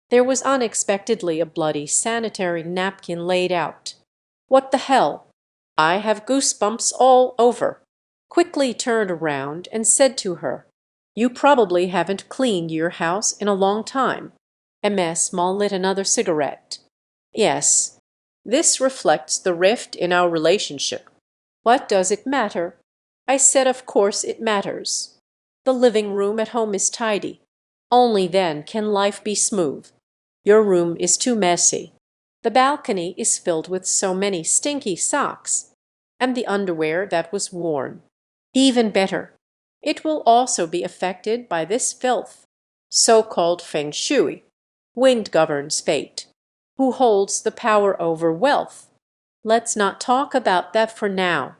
there was unexpectedly a bloody sanitary napkin laid out. What the hell? I have goosebumps all over. Quickly turned around and said to her, "You probably haven't cleaned your house in a long time." Ms. Small lit another cigarette. "Yes, this reflects the rift in our relationship. What does it matter?" I said of course it matters. The living room at home is tidy. Only then can life be smooth. Your room is too messy. The balcony is filled with so many stinky socks, and the underwear that was worn. Even better, it will also be affected by this filth. So-called Feng Shui. Wind governs fate. Who holds the power over wealth? Let's not talk about that for now.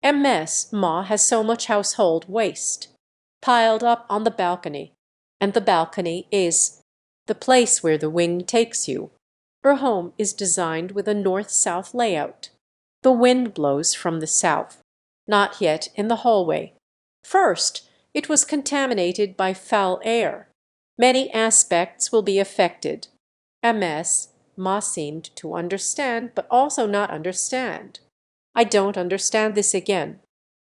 Ms. Ma has so much household waste piled up on the balcony, and the balcony is the place where the wind takes you. Her home is designed with a north-south layout. The wind blows from the south, not yet in the hallway. First, it was contaminated by foul air. Many aspects will be affected. Ms. Ma seemed to understand, but also not understand. I don't understand this again.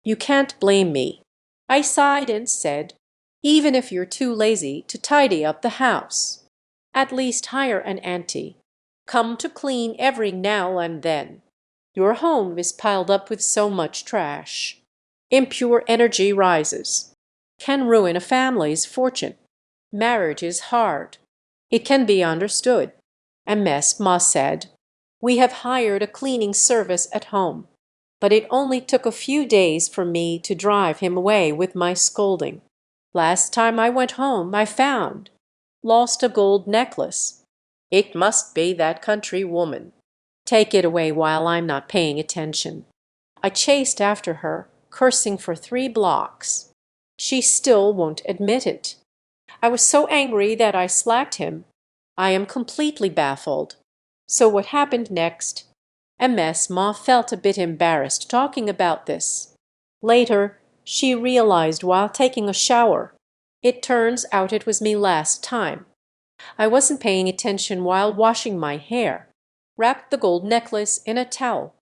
You can't blame me. I sighed and said, even if you're too lazy to tidy up the house, at least hire an auntie. Come to clean every now and then. Your home is piled up with so much trash. Impure energy rises. Can ruin a family's fortune. Marriage is hard. It can be understood. Ms. Ma said, "We have hired a cleaning service at home, but it only took a few days for me to drive him away with my scolding. Last time I went home I found lost a gold necklace. It must be that country woman. Take it away while I'm not paying attention." I chased after her, cursing for 3 blocks. She still won't admit it. I was so angry that I slapped him. I am completely baffled. So what happened next? Ms. Ma felt a bit embarrassed talking about this. Later, she realized while taking a shower. It turns out it was me last time. I wasn't paying attention while washing my hair. Wrapped the gold necklace in a towel.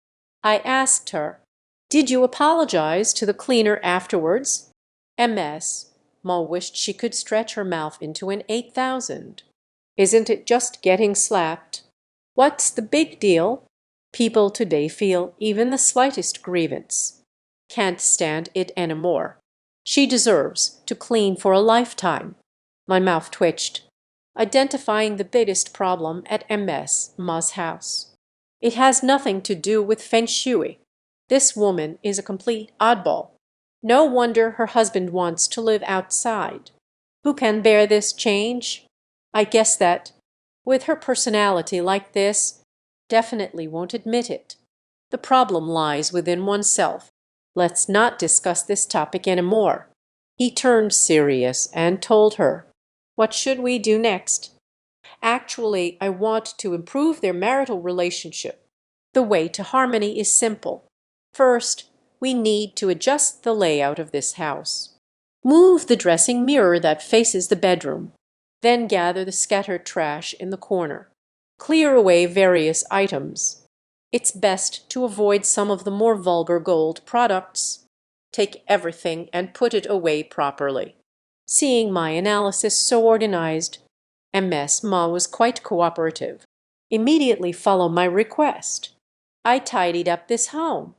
I asked her, "Did you apologize to the cleaner afterwards?" Ms. Ma wished she could stretch her mouth into an 8,000. Isn't it just getting slapped? What's the big deal? People today feel even the slightest grievance. Can't stand it anymore. She deserves to clean for a lifetime. My mouth twitched, identifying the biggest problem at MS Ma's house. It has nothing to do with feng shui. This woman is a complete oddball. No wonder her husband wants to live outside. Who can bear this change? I guess that, with her personality like this, definitely won't admit it. The problem lies within oneself. Let's not discuss this topic anymore. He turned serious and told her, "What should we do next?" "Actually, I want to improve their marital relationship. The way to harmony is simple. First, we need to adjust the layout of this house. Move the dressing mirror that faces the bedroom. Then gather the scattered trash in the corner. Clear away various items. It's best to avoid some of the more vulgar gold products. Take everything and put it away properly." Seeing my analysis so organized, MS Ma was quite cooperative. "Immediately follow my request." I tidied up this home.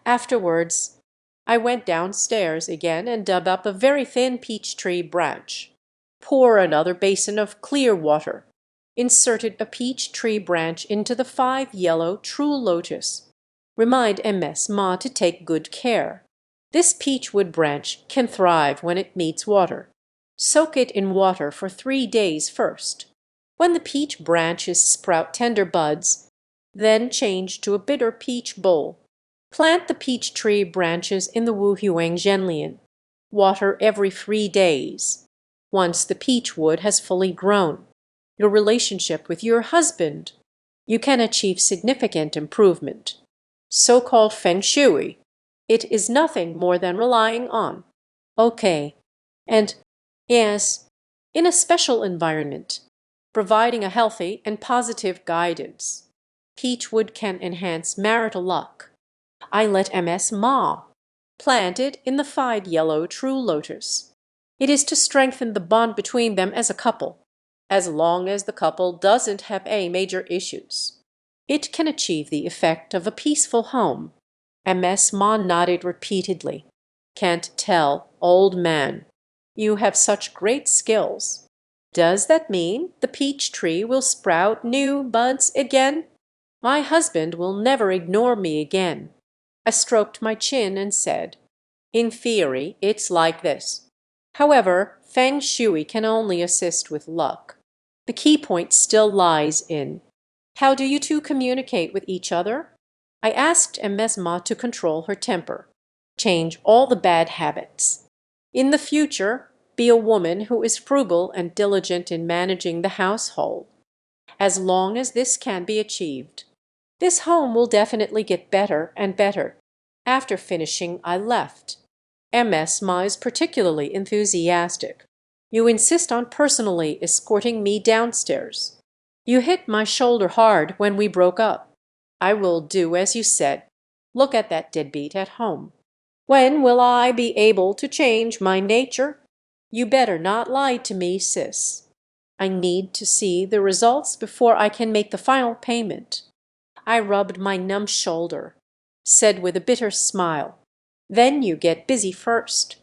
Afterwards, I went downstairs again and dug up a very thin peach tree branch. Pour another basin of clear water. Inserted a peach tree branch into the 5 yellow true lotus. Remind MS Ma to take good care. This peachwood branch can thrive when it meets water. Soak it in water for 3 days first. When the peach branches sprout tender buds, then change to a bitter peach bowl. Plant the peach tree branches in the Wu Huang Zhenlian. Water every 3 days. Once the peach wood has fully grown, your relationship with your husband, you can achieve significant improvement. So-called feng shui. It is nothing more than relying on. Okay. And yes, in a special environment, providing a healthy and positive guidance. Peachwood can enhance marital luck. I let MS Ma plant it in the 5 yellow true lotus. It is to strengthen the bond between them as a couple, as long as the couple doesn't have any major issues. It can achieve the effect of a peaceful home. MS Ma nodded repeatedly. Can't tell, old man. You have such great skills. Does that mean the peach tree will sprout new buds again? My husband will never ignore me again. I stroked my chin and said, "In theory, it's like this. However, feng shui can only assist with luck. The key point still lies in, how do you two communicate with each other?" I asked Emesma to control her temper, change all the bad habits. In the future, be a woman who is frugal and diligent in managing the household. As long as this can be achieved, this home will definitely get better and better. After finishing, I left. MS Ma is particularly enthusiastic. You insist on personally escorting me downstairs. You hit my shoulder hard when we broke up. I will do as you said. Look at that deadbeat at home. When will I be able to change my nature? You better not lie to me, sis. I need to see the results before I can make the final payment. I rubbed my numb shoulder, said with a bitter smile, "Then you get busy first.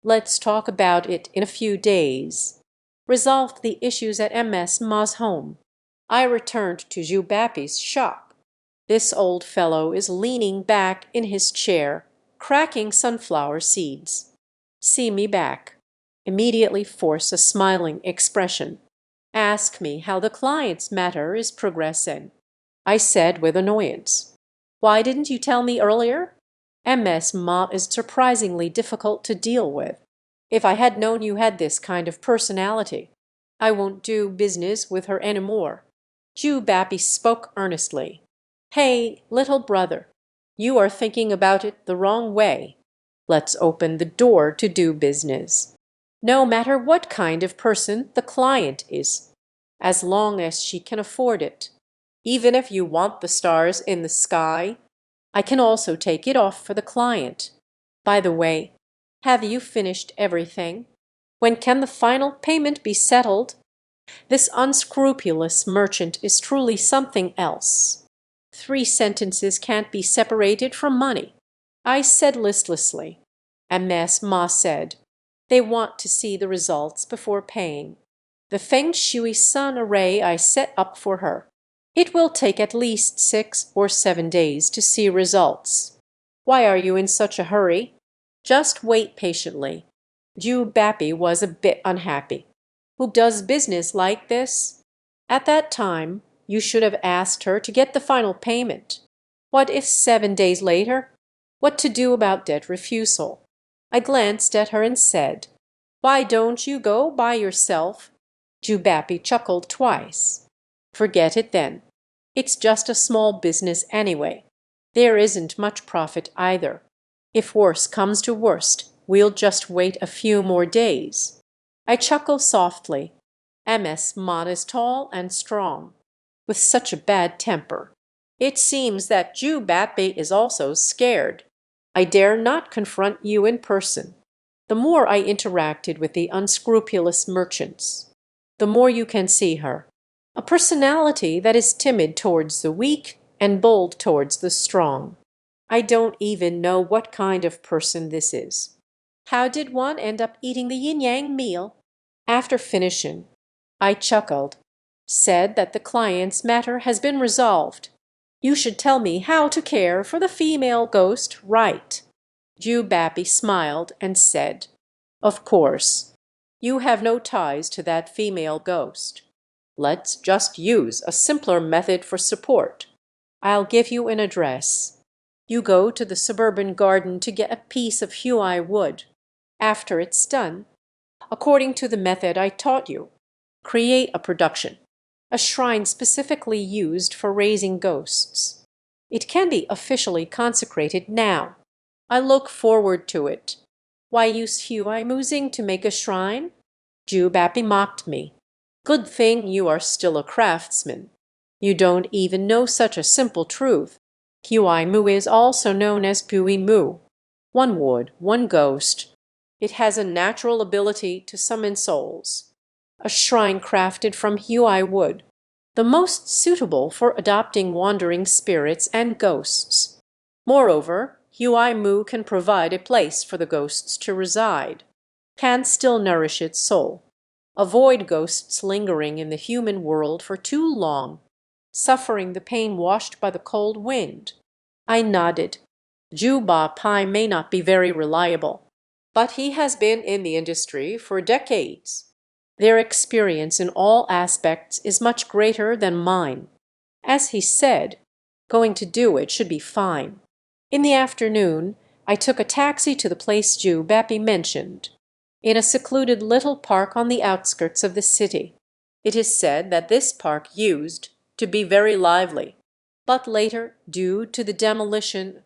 Let's talk about it in a few days." Resolved the issues at MS Ma's home. I returned to Zhu Bapi's shop. This old fellow is leaning back in his chair, cracking sunflower seeds. See me back. Immediately force a smiling expression. Ask me how the client's matter is progressing. I said with annoyance, "Why didn't you tell me earlier?" MS Ma is surprisingly difficult to deal with. If I had known you had this kind of personality, I won't do business with her anymore. Zhu Bapi spoke earnestly. "Hey, little brother, you are thinking about it the wrong way. Let's open the door to do business. No matter what kind of person the client is, as long as she can afford it. Even if you want the stars in the sky, I can also take it off for the client. By the way, have you finished everything?" When can the final payment be settled? This unscrupulous merchant is truly something else. 3 sentences can't be separated from money. I said listlessly. And Ma said, they want to see the results before paying. The Feng Shui Sun array I set up for her. It will take at least 6 or 7 days to see results. Why are you in such a hurry? Just wait patiently. Ju Bappy was a bit unhappy. Who does business like this? At that time, you should have asked her to get the final payment. What if 7 days later? What to do about debt refusal? I glanced at her and said, why don't you go by yourself? Ju Bappy chuckled twice. Forget it then. It's just a small business anyway. There isn't much profit either. If worse comes to worst, we'll just wait a few more days. I chuckle softly. Ma is tall and strong, with such a bad temper. It seems that Ju Bappy is also scared. I dare not confront you in person. The more I interacted with the unscrupulous merchants, the more you can see her. A personality that is timid towards the weak and bold towards the strong. I don't even know what kind of person this is. How did one end up eating the yin-yang meal? After finishing, I chuckled, said that the client's matter has been resolved. You should tell me how to care for the female ghost right. Ju Bappy smiled and said, of course, you have no ties to that female ghost. Let's just use a simpler method for support. I'll give you an address. You go to the suburban garden to get a piece of Huai wood. After it's done, according to the method I taught you, create a production, a shrine specifically used for raising ghosts. It can be officially consecrated now. I look forward to it. Why use Huai Muzing to make a shrine? Ju Bappy mocked me. Good thing you are still a craftsman. You don't even know such a simple truth. Huai Mu is also known as Pui Mu. One wood, one ghost. It has a natural ability to summon souls. A shrine crafted from Huai wood, the most suitable for adopting wandering spirits and ghosts. Moreover, Huai Mu can provide a place for the ghosts to reside, can still nourish its soul, avoid ghosts lingering in the human world for too long, suffering the pain washed by the cold wind. I nodded. Ju Bappy may not be very reliable, but he has been in the industry for decades. Their experience in all aspects is much greater than mine. As he said, going to do it should be fine. In the afternoon, I took a taxi to the place Ju Bappy mentioned, in a secluded little park on the outskirts of the city. It is said that this park used to be very lively, but later, due to the demolition,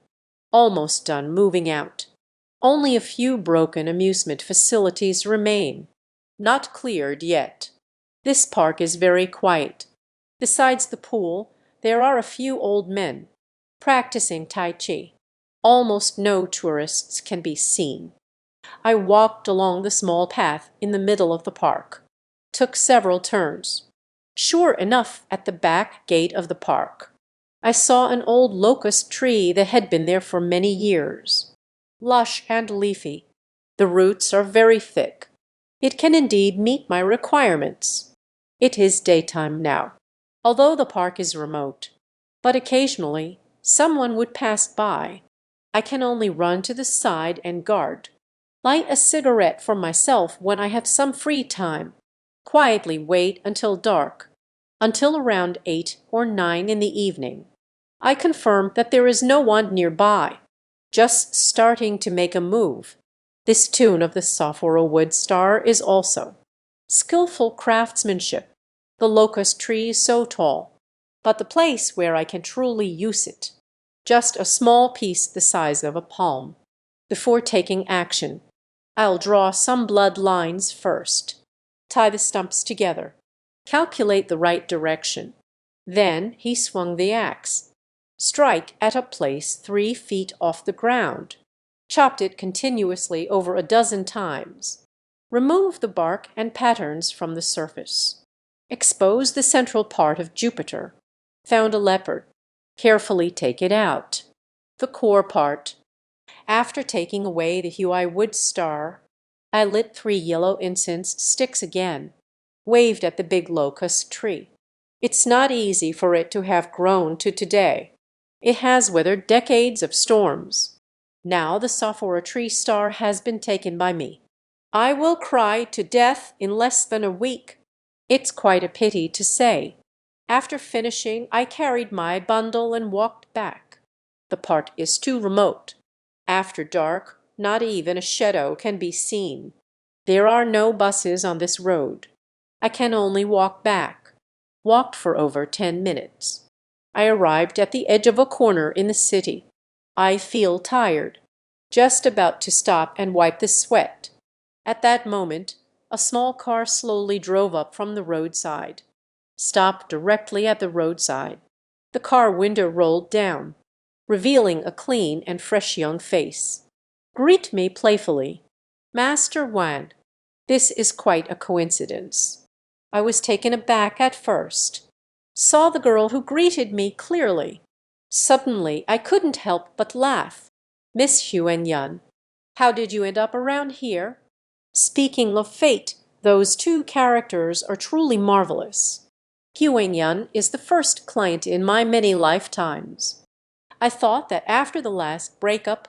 almost done moving out. Only a few broken amusement facilities remain, not cleared yet. This park is very quiet. Besides the pool, there are a few old men practicing Tai Chi. Almost no tourists can be seen. I walked along the small path in the middle of the park, took several turns. Sure enough, at the back gate of the park, I saw an old locust tree that had been there for many years. Lush and leafy. The roots are very thick. It can indeed meet my requirements. It is daytime now, although the park is remote, but occasionally someone would pass by. I can only run to the side and guard, light a cigarette for myself when I have some free time, quietly wait until dark, until around 8 or 9 in the evening. I confirm that there is no one nearby, just starting to make a move. This tune of the Sophora wood star is also skillful craftsmanship, the locust tree is so tall, but the place where I can truly use it, just a small piece the size of a palm. Before taking action, I'll draw some blood lines first, tie the stumps together, calculate the right direction. Then he swung the axe, strike at a place 3 feet off the ground, chopped it continuously over a dozen times. Remove the bark and patterns from the surface. Expose the central part of Jupiter. Found a leopard. Carefully take it out. The core part. After taking away the Huai wood star, I lit 3 yellow incense sticks again, waved at the big locust tree. It's not easy for it to have grown to today. It has weathered decades of storms. Now the Sophora tree star has been taken by me. I will cry to death in less than a week. It's quite a pity to say. After finishing, I carried my bundle and walked back. The part is too remote. After dark, not even a shadow can be seen. There are no buses on this road. I can only walk back. Walked for over 10 minutes. I arrived at the edge of a corner in the city. I feel tired. Just about to stop and wipe the sweat. At that moment, a small car slowly drove up from the roadside. Stopped directly at the roadside. The car window rolled down, revealing a clean and fresh young face. Greet me playfully. Master Wan. This is quite a coincidence. I was taken aback at first. Saw the girl who greeted me clearly. Suddenly, I couldn't help but laugh. Miss Huen Yun, how did you end up around here? Speaking of fate, those two characters are truly marvelous. Huen Yun is the first client in my many lifetimes. I thought that after the last breakup,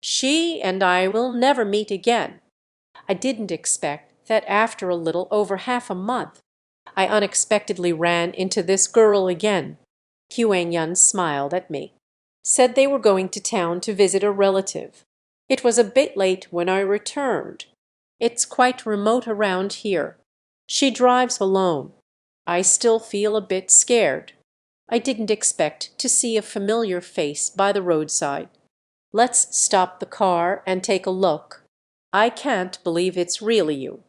she and I will never meet again. I didn't expect that after a little over half a month, I unexpectedly ran into this girl again. Huen Yun smiled at me. Said they were going to town to visit a relative. It was a bit late when I returned. It's quite remote around here. She drives alone. I still feel a bit scared. I didn't expect to see a familiar face by the roadside. Let's stop the car and take a look. I can't believe it's really you.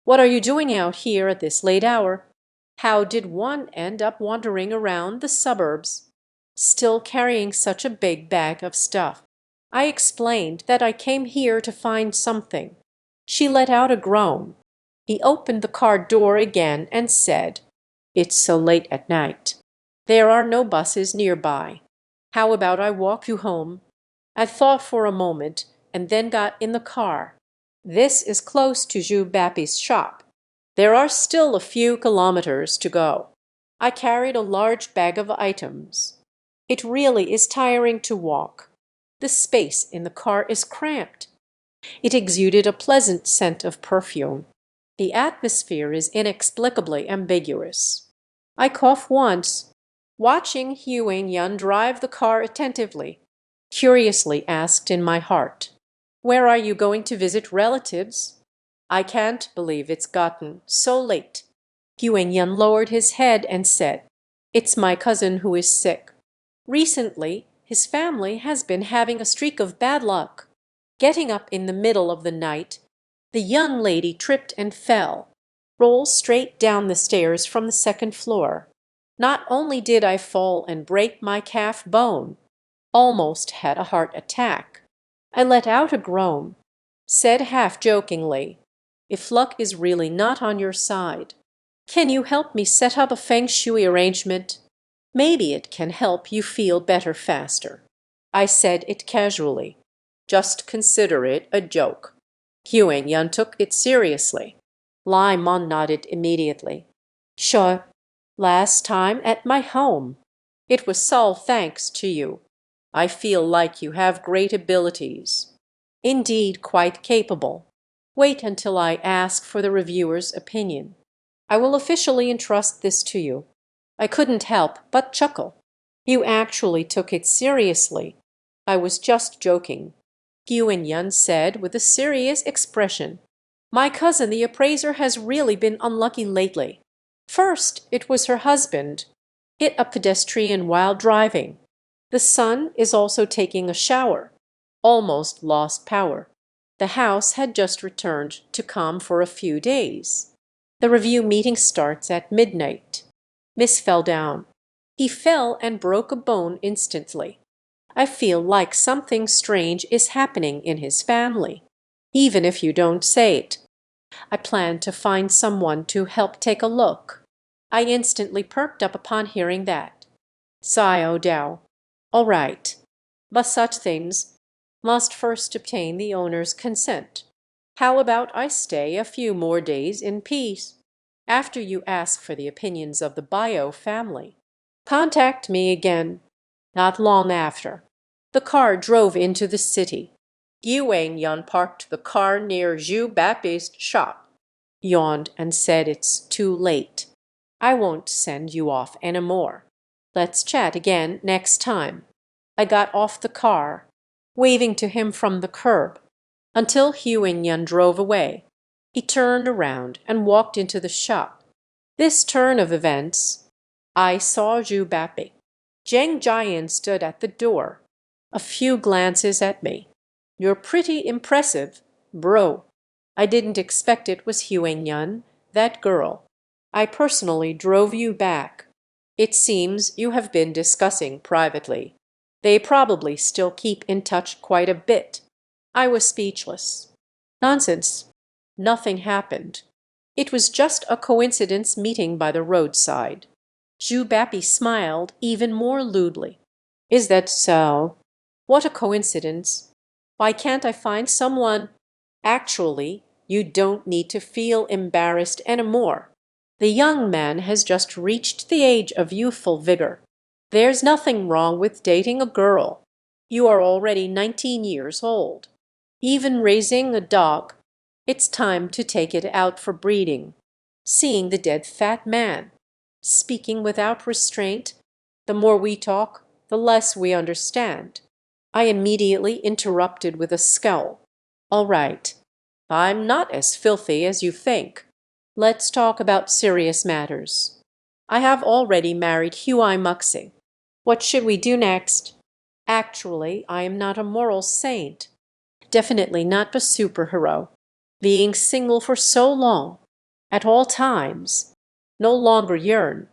What are you doing out here at this late hour? How did one end up wandering around the suburbs, still carrying such a big bag of stuff? I explained that I came here to find something. She let out a groan. He opened the car door again and said, "It's so late at night. There are no buses nearby. How about I walk you home?" I thought for a moment and then got in the car. This is close to Zhu Bapi's shop. There are still a few kilometers to go. I carried a large bag of items. It really is tiring to walk. The space in the car is cramped. It exuded a pleasant scent of perfume. The atmosphere is inexplicably ambiguous. I cough once. Watching Huen Yun drive the car attentively, curiously asked in my heart, "Where are you going to visit relatives?" I can't believe it's gotten so late. Huen Yun lowered his head and said, "It's my cousin who is sick. Recently, his family has been having a streak of bad luck. Getting up in the middle of the night, the young lady tripped and fell, rolled straight down the stairs from the second floor. Not only did I fall and break my calf bone, almost had a heart attack." I let out a groan, said half jokingly, "If luck is really not on your side, can you help me set up a feng shui arrangement? Maybe it can help you feel better faster." I said it casually. "Just consider it a joke." Huen Yun took it seriously. Lai Mon nodded immediately. "Sure. Last time at my home. It was all thanks to you. I feel like you have great abilities. Indeed, quite capable. Wait until I ask for the reviewer's opinion. I will officially entrust this to you." I couldn't help but chuckle. "You actually took it seriously." "I was just joking," Huen Yun said with a serious expression. "My cousin the appraiser has really been unlucky lately. First, it was her husband. Hit a pedestrian while driving. The son is also taking a shower. Almost lost power. The house had just returned to calm for a few days. The review meeting starts at midnight. Miss fell down. He fell and broke a bone instantly. I feel like something strange is happening in his family, even if you don't say it. I plan to find someone to help take a look." I instantly perked up upon hearing that. "Sio Dao. All right. But such things must first obtain the owner's consent. How about I stay a few more days in peace? After you ask for the opinions of the Bio family, contact me again." Not long after, the car drove into the city. Yuen Yun parked the car near Zhu Baptist's shop, yawned, and said, "It's too late. I won't send you off anymore. Let's chat again next time." I got off the car, waving to him from the curb, until Yuen Yun drove away. He turned around and walked into the shop. This turn of events, I saw Zhu Bapi. Zheng Jian stood at the door. A few glances at me. "You're pretty impressive, bro. I didn't expect it was Huang Yun, that girl. I personally drove you back. It seems you have been discussing privately. They probably still keep in touch quite a bit." I was speechless. Nonsense. Nothing happened. It was just a coincidence meeting by the roadside. Zhu Bapi smiled even more lewdly. "Is that so? What a coincidence. Why can't I find someone? Actually, you don't need to feel embarrassed anymore. The young man has just reached the age of youthful vigor. There's nothing wrong with dating a girl. You are already 19 years old. Even raising a dog, it's time to take it out for breeding. Seeing the dead fat man, speaking without restraint, the more we talk, the less we understand." I immediately interrupted with a scowl. "All right. I'm not as filthy as you think. Let's talk about serious matters. I have already married Huai Muxing. What should we do next? Actually, I am not a moral saint. Definitely not a superhero. Being single for so long, at all times, no longer yearn.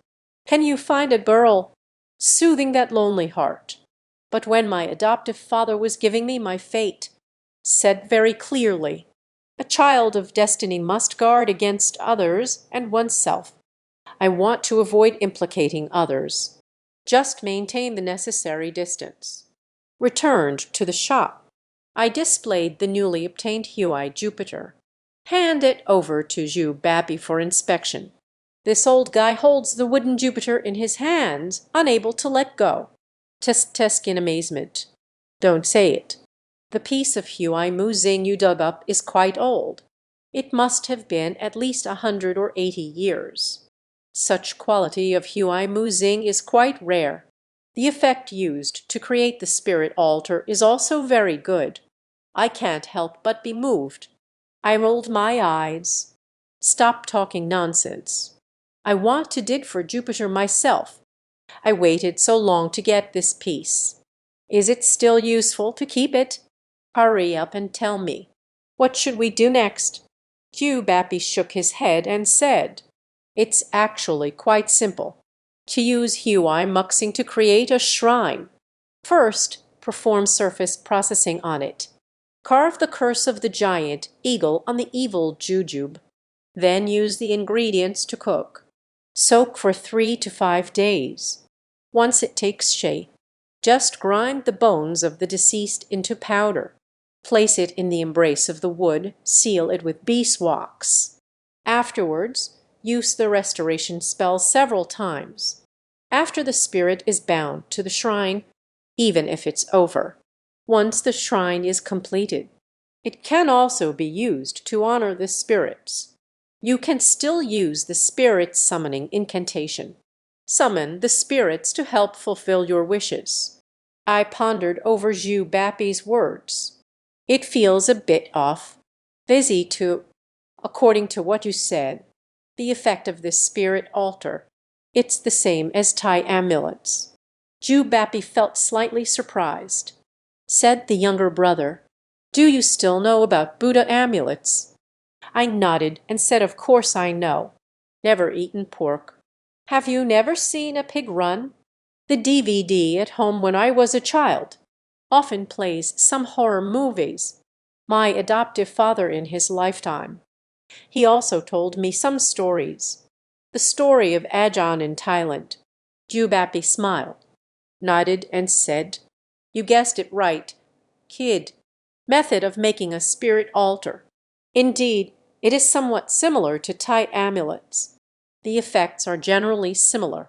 Can you find a girl soothing that lonely heart? But when my adoptive father was giving me my fate, said very clearly, a child of destiny must guard against others and oneself. I want to avoid implicating others. Just maintain the necessary distance." Returned to the shop. I displayed the newly obtained Huai Jupiter. "Hand it over to Zhu Bapi for inspection." This old guy holds the wooden Jupiter in his hands, unable to let go. Tisk in amazement. "Don't say it. The piece of Huai Muzing you dug up is quite old. It must have been at least 180 years. Such quality of Huai Muzing is quite rare. The effect used to create the spirit altar is also very good. I can't help but be moved." I rolled my eyes. "Stop talking nonsense. I want to dig for Jupiter myself. I waited so long to get this piece. Is it still useful to keep it? Hurry up and tell me. What should we do next?" Hugh Bappy shook his head and said, "It's actually quite simple. To use Huai Muxing to create a shrine. First, perform surface processing on it. Carve the curse of the giant eagle on the evil jujube. Then use the ingredients to cook. Soak for 3 to 5 days. Once it takes shape, just grind the bones of the deceased into powder. Place it in the embrace of the wood, seal it with beeswax. Afterwards, use the restoration spell several times. After the spirit is bound to the shrine, even if it's over, once the shrine is completed. It can also be used to honor the spirits. You can still use the spirit summoning incantation. Summon the spirits to help fulfill your wishes." I pondered over Zhu Bapi's words. "It feels a bit off. Busy to, according to what you said, the effect of this spirit altar. It's the same as Thai amulets." Zhu Bapi felt slightly surprised. Said the younger brother, "Do you still know about Buddha amulets?" I nodded and said, "Of course I know. Never eaten pork. Have you never seen a pig run? The DVD at home when I was a child often plays some horror movies. My adoptive father in his lifetime. He also told me some stories. The story of Ajahn in Thailand. Jubapi smiled, nodded, and said, "You guessed it right. Kid. Method of making a spirit altar. Indeed, it is somewhat similar to Thai amulets. The effects are generally similar.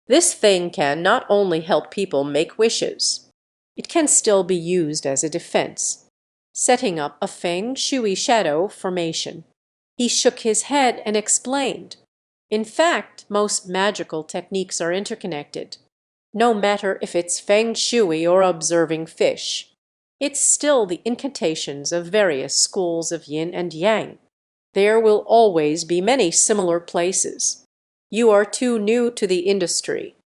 This thing can not only help people make wishes, it can still be used as a defense, setting up a feng shui shadow formation." He shook his head and explained, "In fact, most magical techniques are interconnected. No matter if it's feng shui or observing fish, it's still the incantations of various schools of yin and yang. There will always be many similar places. You are too new to the industry,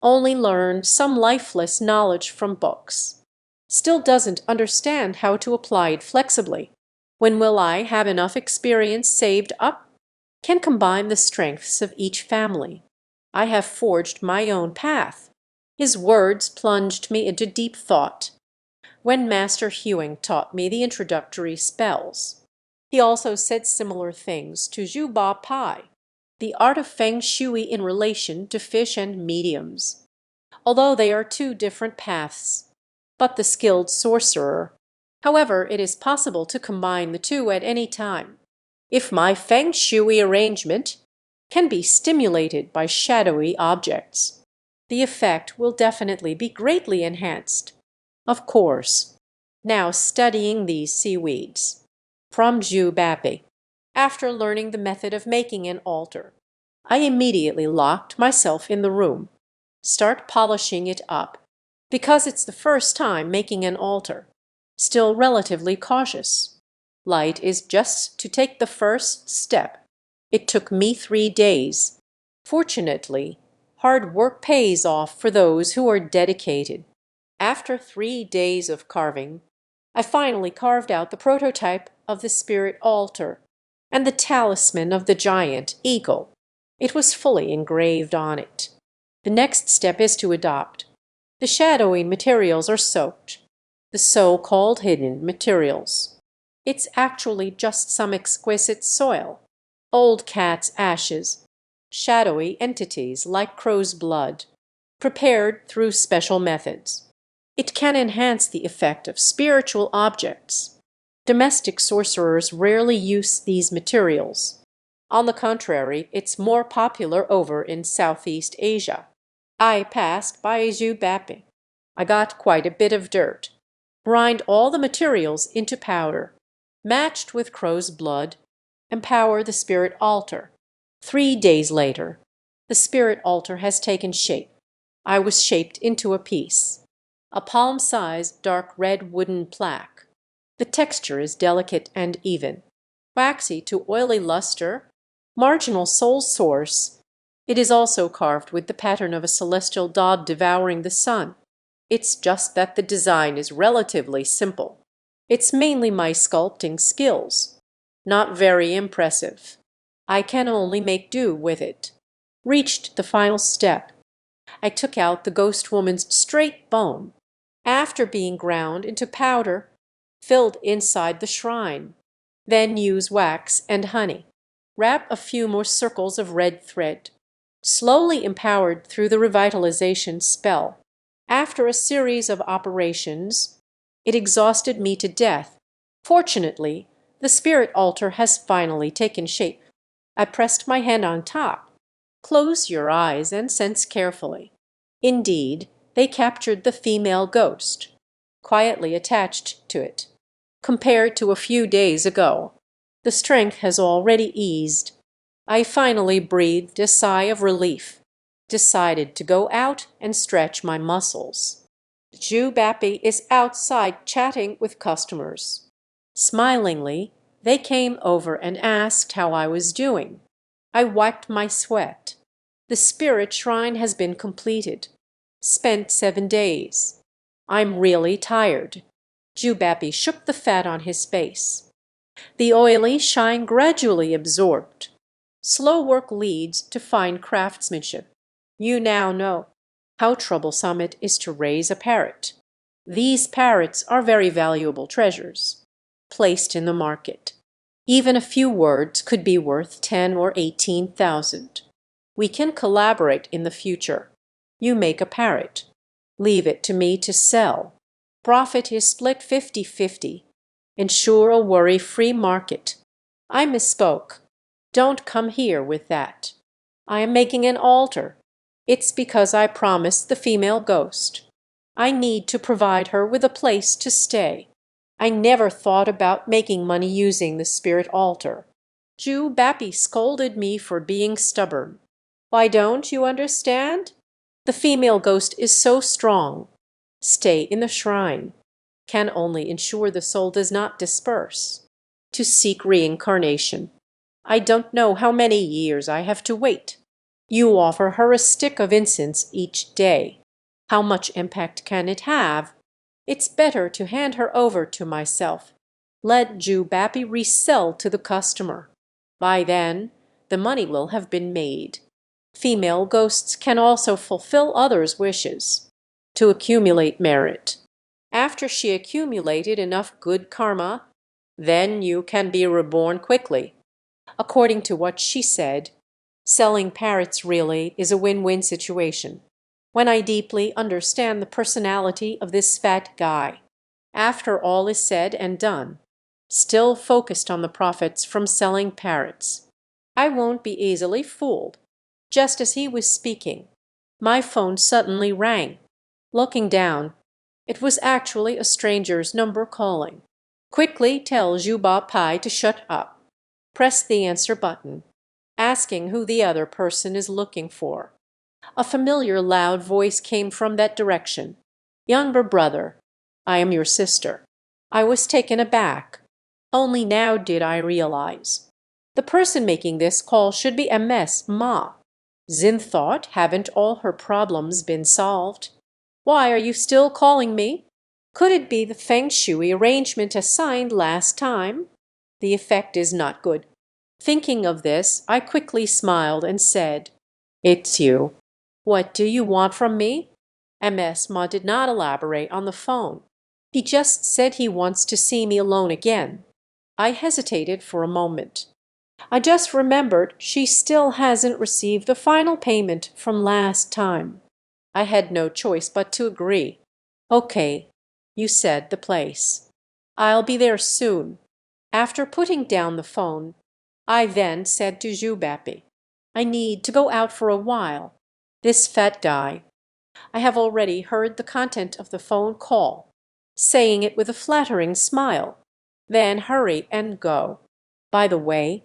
only learned some lifeless knowledge from books. Still doesn't understand how to apply it flexibly. When will I have enough experience saved up? Can combine the strengths of each family. I have forged my own path." His words plunged me into deep thought. When Master Hewing taught me the introductory spells, he also said similar things to Zhu Ba Pai, the art of feng shui in relation to fish and mediums, although they are two different paths. But the skilled sorcerer. However, it is possible to combine the two at any time. If my feng shui arrangement can be stimulated by shadowy objects, the effect will definitely be greatly enhanced. Of course. Now studying these seaweeds. From Ju Bapi. After learning the method of making an altar, I immediately locked myself in the room. Start polishing it up. Because it's the first time making an altar. Still relatively cautious. Light is just to take the first step. It took me 3 days. Fortunately, hard work pays off for those who are dedicated. After 3 days of carving, I finally carved out the prototype of the spirit altar and the talisman of the giant eagle. It was fully engraved on it. The next step is to adopt. The shadowy materials are soaked, the so-called hidden materials. It's actually just some exquisite soil, old cat's ashes, shadowy entities like crow's blood, prepared through special methods. It can enhance the effect of spiritual objects. Domestic sorcerers rarely use these materials. On the contrary, it's more popular over in Southeast Asia. I passed by Jubapi. I got quite a bit of dirt. Grind all the materials into powder, matched with crow's blood, empower the spirit altar. 3 days later, the spirit altar has taken shape. I was shaped into a piece. A palm-sized dark red wooden plaque. The texture is delicate and even. Waxy to oily luster, marginal soul source. It is also carved with the pattern of a celestial dog devouring the sun. It's just that the design is relatively simple. It's mainly my sculpting skills. Not very impressive. I can only make do with it. Reached the final step. I took out the ghost woman's straight bone, after being ground into powder, filled inside the shrine. Then use wax and honey. Wrap a few more circles of red thread. Slowly empowered through the revitalization spell. After a series of operations, it exhausted me to death. Fortunately, the spirit altar has finally taken shape. I pressed my hand on top. Close your eyes and sense carefully. Indeed, they captured the female ghost, quietly attached to it. Compared to a few days ago, the strength has already eased. I finally breathed a sigh of relief, decided to go out and stretch my muscles. Ju Bapi is outside chatting with customers. Smilingly, they came over and asked how I was doing. I wiped my sweat. The spirit shrine has been completed. Spent 7 days. I'm really tired. Jubapi shook the fat on his face. The oily shine gradually absorbed. Slow work leads to fine craftsmanship. You now know how troublesome it is to raise a parrot. These parrots are very valuable treasures, placed in the market. Even a few words could be worth 10 or 18,000. We can collaborate in the future. You make a parrot. Leave it to me to sell. Profit is split 50-50. Ensure a worry-free market. I misspoke. Don't come here with that. I am making an altar. It's because I promised the female ghost. I need to provide her with a place to stay. I never thought about making money using the spirit altar. Ju Bappy scolded me for being stubborn. Why don't you understand? The female ghost is so strong. Stay in the shrine. Can only ensure the soul does not disperse. To seek reincarnation. I don't know how many years I have to wait. You offer her a stick of incense each day. How much impact can it have? It's better to hand her over to myself. Let Ju Bappy resell to the customer. By then, the money will have been made. Female ghosts can also fulfill others' wishes. To accumulate merit. After she accumulated enough good karma, then you can be reborn quickly. According to what she said, selling parrots really is a win-win situation. When I deeply understand the personality of this fat guy, after all is said and done, still focused on the profits from selling parrots, I won't be easily fooled. Just as he was speaking, my phone suddenly rang. Looking down, it was actually a stranger's number calling. Quickly tell Juba Pai to shut up. Press the answer button, asking who the other person is looking for. A familiar loud voice came from that direction. Younger brother, I am your sister. I was taken aback. Only now did I realize. The person making this call should be MS Ma. Xin thought, haven't all her problems been solved? Why are you still calling me? Could it be the feng shui arrangement assigned last time? The effect is not good. Thinking of this, I quickly smiled and said, It's you. What do you want from me? MS Ma did not elaborate on the phone. He just said he wants to see me alone again. I hesitated for a moment. I just remembered she still hasn't received the final payment from last time. I had no choice but to agree. Okay, you said the place. I'll be there soon. After putting down the phone, I then said to Ju Bappy, I need to go out for a while. This fat guy. I have already heard the content of the phone call, saying it with a flattering smile. Then hurry and go. By the way,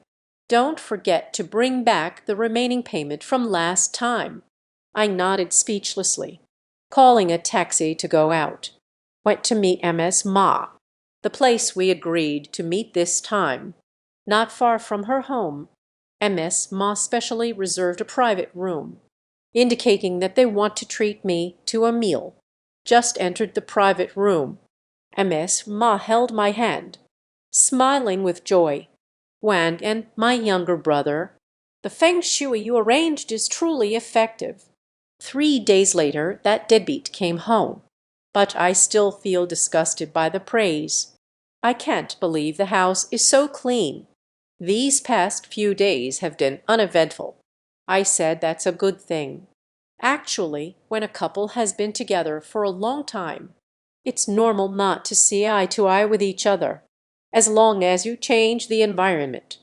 don't forget to bring back the remaining payment from last time. I nodded speechlessly, calling a taxi to go out. Went to meet MS Ma, the place we agreed to meet this time. Not far from her home, MS Ma specially reserved a private room, indicating that they want to treat me to a meal. Just entered the private room. MS Ma held my hand, smiling with joy. Wang and my younger brother, the feng shui you arranged is truly effective. 3 days later, that deadbeat came home. But I still feel disgusted by the praise. I can't believe the house is so clean. These past few days have been uneventful. I said that's a good thing. Actually, when a couple has been together for a long time, it's normal not to see eye to eye with each other, as long as you change the environment.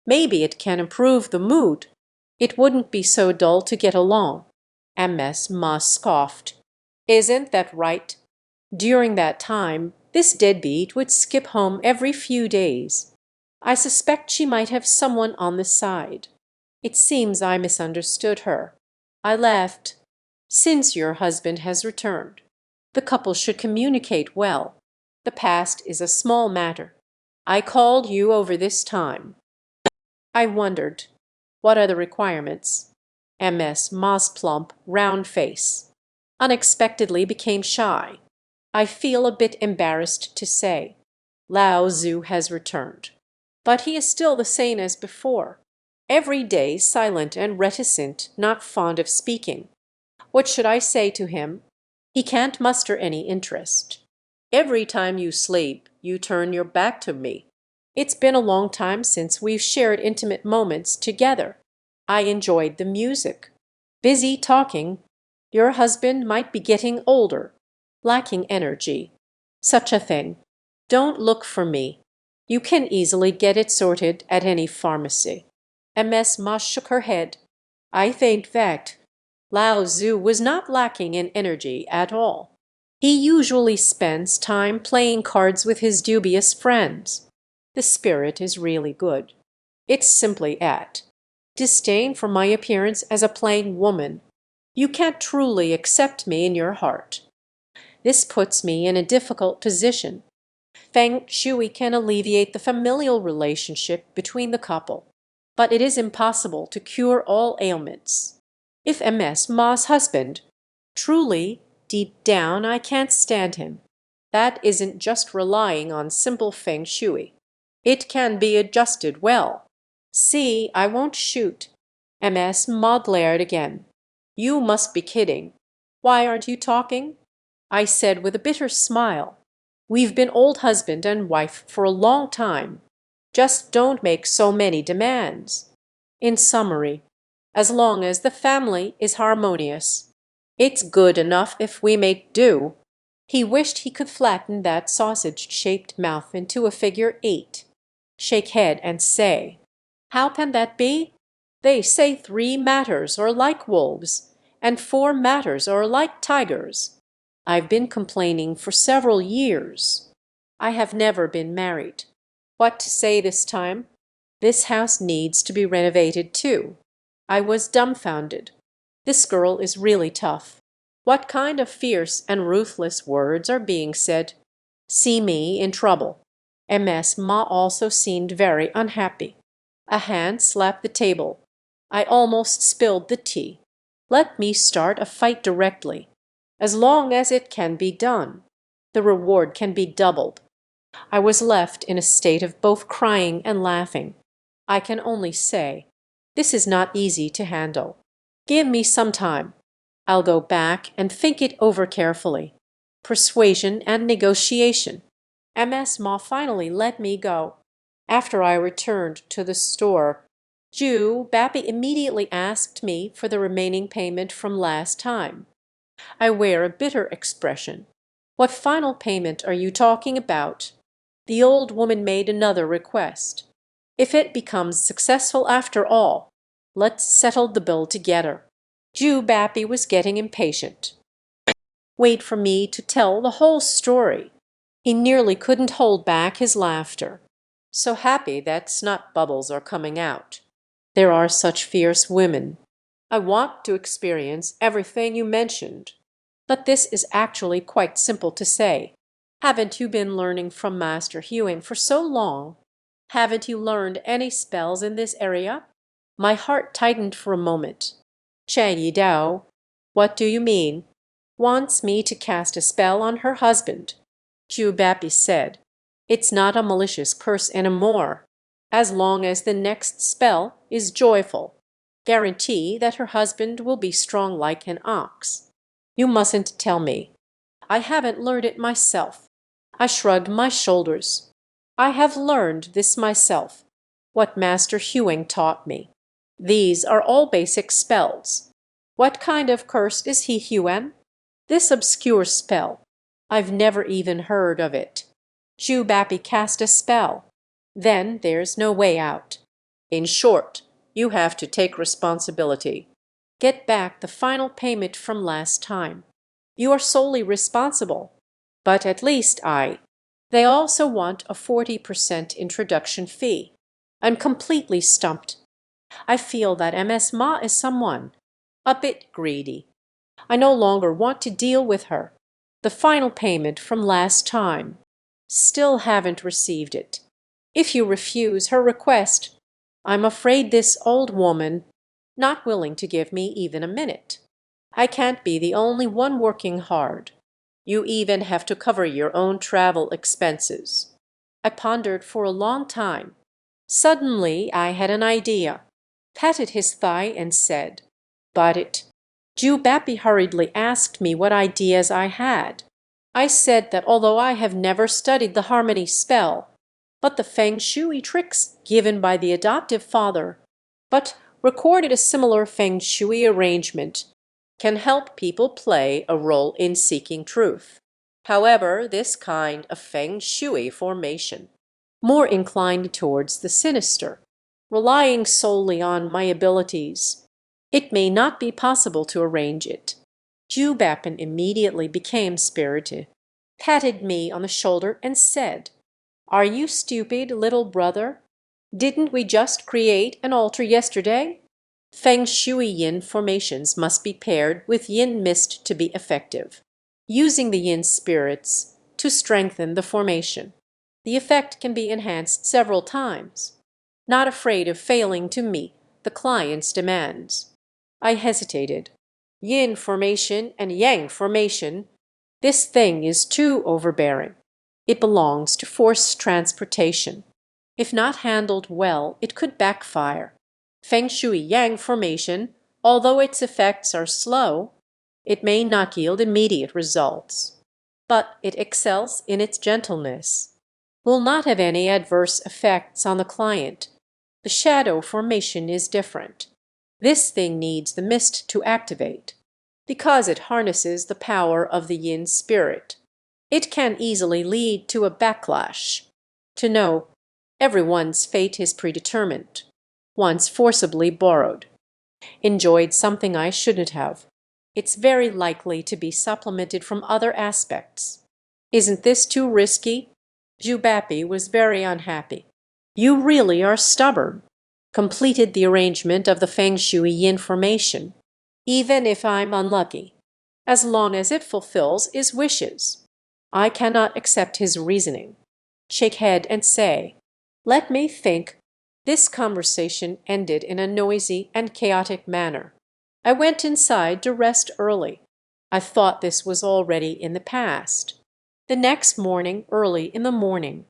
Maybe it can improve the mood. It wouldn't be so dull to get along. MS Ma scoffed. Isn't that right? During that time, this deadbeat would skip home every few days. I suspect she might have someone on the side. It seems I misunderstood her. I laughed. Since your husband has returned, the couple should communicate well. The past is a small matter. I called you over this time. I wondered, what are the requirements? MS Ma's plump, round face unexpectedly became shy. I feel a bit embarrassed to say, Lao Tzu has returned. But he is still the same as before. Every day silent and reticent, not fond of speaking. What should I say to him? He can't muster any interest. Every time you sleep, you turn your back to me. It's been a long time since we've shared intimate moments together. I enjoyed the music. Busy talking. Your husband might be getting older, lacking energy. Such a thing. Don't look for me. You can easily get it sorted at any pharmacy. Ms. Ma shook her head. I think that Lao Tzu was not lacking in energy at all. He usually spends time playing cards with his dubious friends. The spirit is really good. It's simply at disdain for my appearance as a plain woman. You can't truly accept me in your heart. This puts me in a difficult position. Feng Shui can alleviate the familial relationship between the couple, but it is impossible to cure all ailments. If Ms. Ma's husband, truly, deep down, I can't stand him. That isn't just relying on simple Feng Shui. It can be adjusted well. See, I won't shoot. Ms. Ma glared again. You must be kidding. Why aren't you talking? I said with a bitter smile. We've been old husband and wife for a long time. Just don't make so many demands. In summary, as long as the family is harmonious, it's good enough if we make do. He wished he could flatten that sausage-shaped mouth into a figure 8. Shake head and say, how can that be? They say 3 matters are like wolves, and 4 matters are like tigers. I've been complaining for several years. I have never been married. What to say this time? This house needs to be renovated too. I was dumbfounded. This girl is really tough. What kind of fierce and ruthless words are being said? See me in trouble. Ms. Ma also seemed very unhappy. A hand slapped the table. I almost spilled the tea. Let me start a fight directly. As long as it can be done, the reward can be doubled. I was left in a state of both crying and laughing. I can only say, this is not easy to handle. Give me some time. I'll go back and think it over carefully. Persuasion and negotiation. Ms. Ma finally let me go. After I returned to the store, Ju Bappy immediately asked me for the remaining payment from last time. I wear a bitter expression. What final payment are you talking about? The old woman made another request. If it becomes successful after all, let's settle the bill together. Ju Bappy was getting impatient. Wait for me to tell the whole story. He nearly couldn't hold back his laughter. So happy that snot bubbles are coming out. There are such fierce women. I want to experience everything you mentioned. But this is actually quite simple to say. Haven't you been learning from Master Huang for so long? Haven't you learned any spells in this area? My heart tightened for a moment. Chang Yidao, what do you mean? Wants me to cast a spell on her husband. Ju Bappy said, it's not a malicious curse anymore, as long as the next spell is joyful. Guarantee that her husband will be strong like an ox. You mustn't tell me. I haven't learned it myself. I shrugged my shoulders. I have learned this myself, what Master Huang taught me. These are all basic spells. What kind of curse is he, Huang? This obscure spell. I've never even heard of it. Ju Bappy cast a spell. Then there's no way out. In short, you have to take responsibility. Get back the final payment from last time. You are solely responsible. But at least They also want a 40% introduction fee. I'm completely stumped. I feel that Ms. Ma is someone a bit greedy. I no longer want to deal with her. The final payment from last time. Still haven't received it. If you refuse her request, I'm afraid this old woman not willing to give me even a minute. I can't be the only one working hard. You even have to cover your own travel expenses. I pondered for a long time. Suddenly I had an idea, patted his thigh and said, "But it." Ju Bappy hurriedly asked me what ideas I had. I said that although I have never studied the harmony spell, but the feng shui tricks given by the adoptive father, but recorded a similar feng shui arrangement can help people play a role in seeking truth. However, this kind of feng shui formation, more inclined towards the sinister, relying solely on my abilities, it may not be possible to arrange it. Ju Bapin immediately became spirited, patted me on the shoulder, and said, "Are you stupid, little brother? Didn't we just create an altar yesterday? Feng Shui yin formations must be paired with yin mist to be effective, using the yin spirits to strengthen the formation. The effect can be enhanced several times. Not afraid of failing to meet the client's demands." I hesitated. Yin formation and yang formation, this thing is too overbearing. It belongs to force transportation. If not handled well, it could backfire. Feng Shui yang formation, although its effects are slow, it may not yield immediate results, but it excels in its gentleness. Will not have any adverse effects on the client. The shadow formation is different. This thing needs the mist to activate, because it harnesses the power of the yin spirit. It can easily lead to a backlash. To know everyone's fate is predetermined. Once forcibly borrowed. Enjoyed something I shouldn't have. It's very likely to be supplemented from other aspects. Isn't this too risky? Ju Bapi was very unhappy. You really are stubborn. Completed the arrangement of the Feng Shui yin formation. Even if I'm unlucky, as long as it fulfills his wishes. I cannot accept his reasoning. Shake head and say, "Let me think." This conversation ended in a noisy and chaotic manner. I went inside to rest early. I thought this was already in the past. The next morning, early in the morning,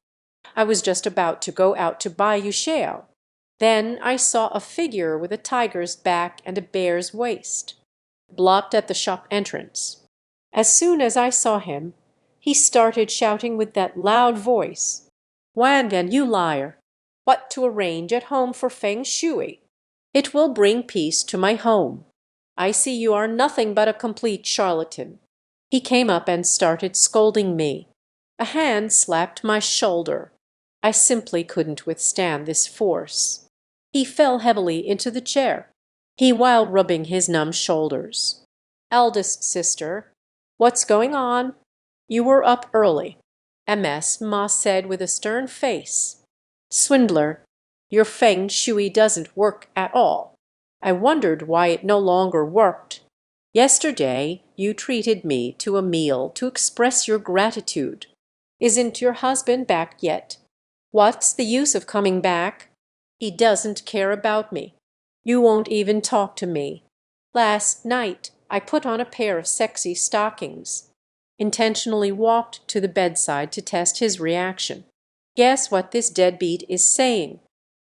I was just about to go out to buy yushao. Then I saw a figure with a tiger's back and a bear's waist, blocked at the shop entrance. As soon as I saw him, he started shouting with that loud voice, "Wangan, you liar! What to arrange at home for Feng Shui? It will bring peace to my home. I see you are nothing but a complete charlatan." He came up and started scolding me. A hand slapped my shoulder. I simply couldn't withstand this force. He fell heavily into the chair, he while rubbing his numb shoulders. "Eldest sister, what's going on? You were up early," Ma said with a stern face. "Swindler, your Feng Shui doesn't work at all." I wondered why it no longer worked. "Yesterday you treated me to a meal to express your gratitude. Isn't your husband back yet? What's the use of coming back? He doesn't care about me. You won't even talk to me. Last night I put on a pair of sexy stockings. Intentionally walked to the bedside to test his reaction. Guess what this deadbeat is saying?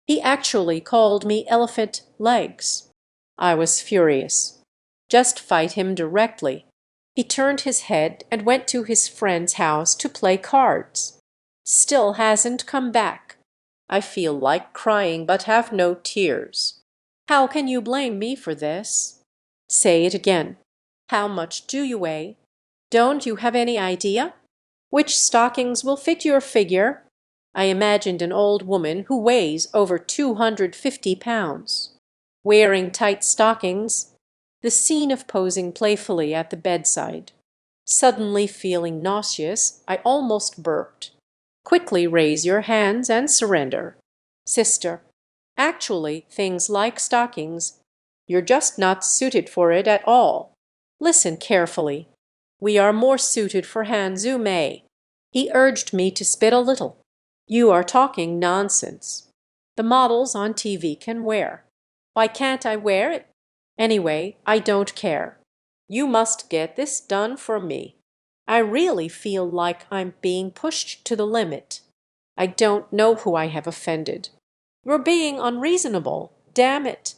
He actually called me elephant legs. I was furious. Just fight him directly. He turned his head and went to his friend's house to play cards. Still hasn't come back. I feel like crying but have no tears. How can you blame me for this? Say it again. How much do you weigh? Don't you have any idea? Which stockings will fit your figure? I imagined an old woman who weighs over 250 pounds. Wearing tight stockings. The scene of posing playfully at the bedside. Suddenly feeling nauseous, I almost burped. Quickly raise your hands and surrender. Sister, actually things like stockings, you're just not suited for it at all. Listen carefully. We are more suited for Han Mei. He urged me to spit a little. You are talking nonsense. The models on TV can wear. Why can't I wear it? Anyway, I don't care. You must get this done for me. I really feel like I'm being pushed to the limit. I don't know who I have offended. You're being unreasonable. Damn it.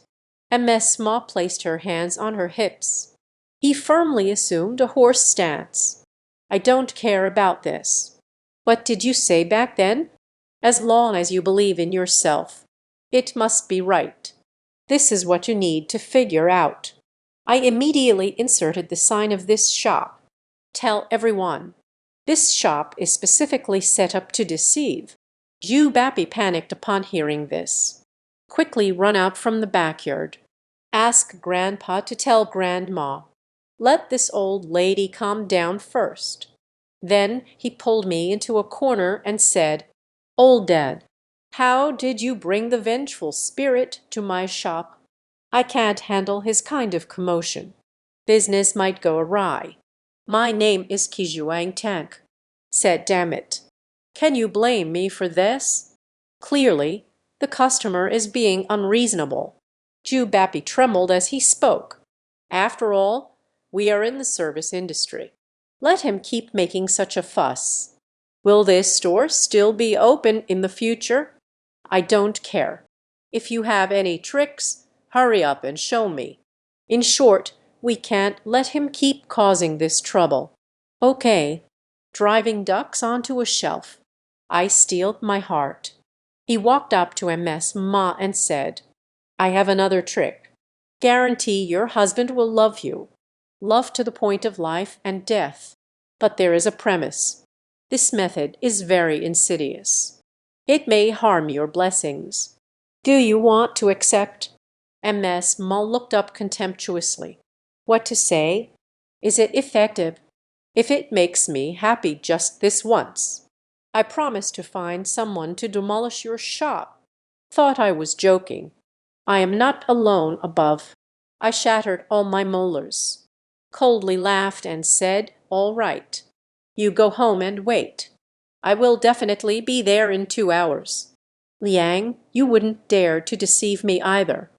Ma placed her hands on her hips. He firmly assumed a horse stance. I don't care about this. What did you say back then? As long as you believe in yourself, it must be right. This is what you need to figure out. I immediately inserted the sign of this shop. Tell everyone. This shop is specifically set up to deceive. Ju Bappy panicked upon hearing this. Quickly run out from the backyard. Ask Grandpa to tell Grandma. Let this old lady calm down first. Then he pulled me into a corner and said, "Old Dad, how did you bring the vengeful spirit to my shop? I can't handle his kind of commotion. Business might go awry. My name is Kijuang Tank. Said, damn it. Can you blame me for this? Clearly, the customer is being unreasonable." Ju Bappy trembled as he spoke. After all, we are in the service industry. Let him keep making such a fuss. Will this store still be open in the future? I don't care. If you have any tricks, hurry up and show me. In short, we can't let him keep causing this trouble. Okay. Driving ducks onto a shelf. I steeled my heart. He walked up to MS Ma and said, "I have another trick. Guarantee your husband will love you. Love to the point of life and death. But there is a premise. This method is very insidious. It may harm your blessings. Do you want to accept?" MS Ma looked up contemptuously. What to say? Is it effective? If it makes me happy just this once, I promise to find someone to demolish your shop. Thought I was joking. I am not alone above. I shattered all my molars. Coldly laughed and said, all right. You go home and wait. I will definitely be there in 2 hours. Liang, you wouldn't dare to deceive me either.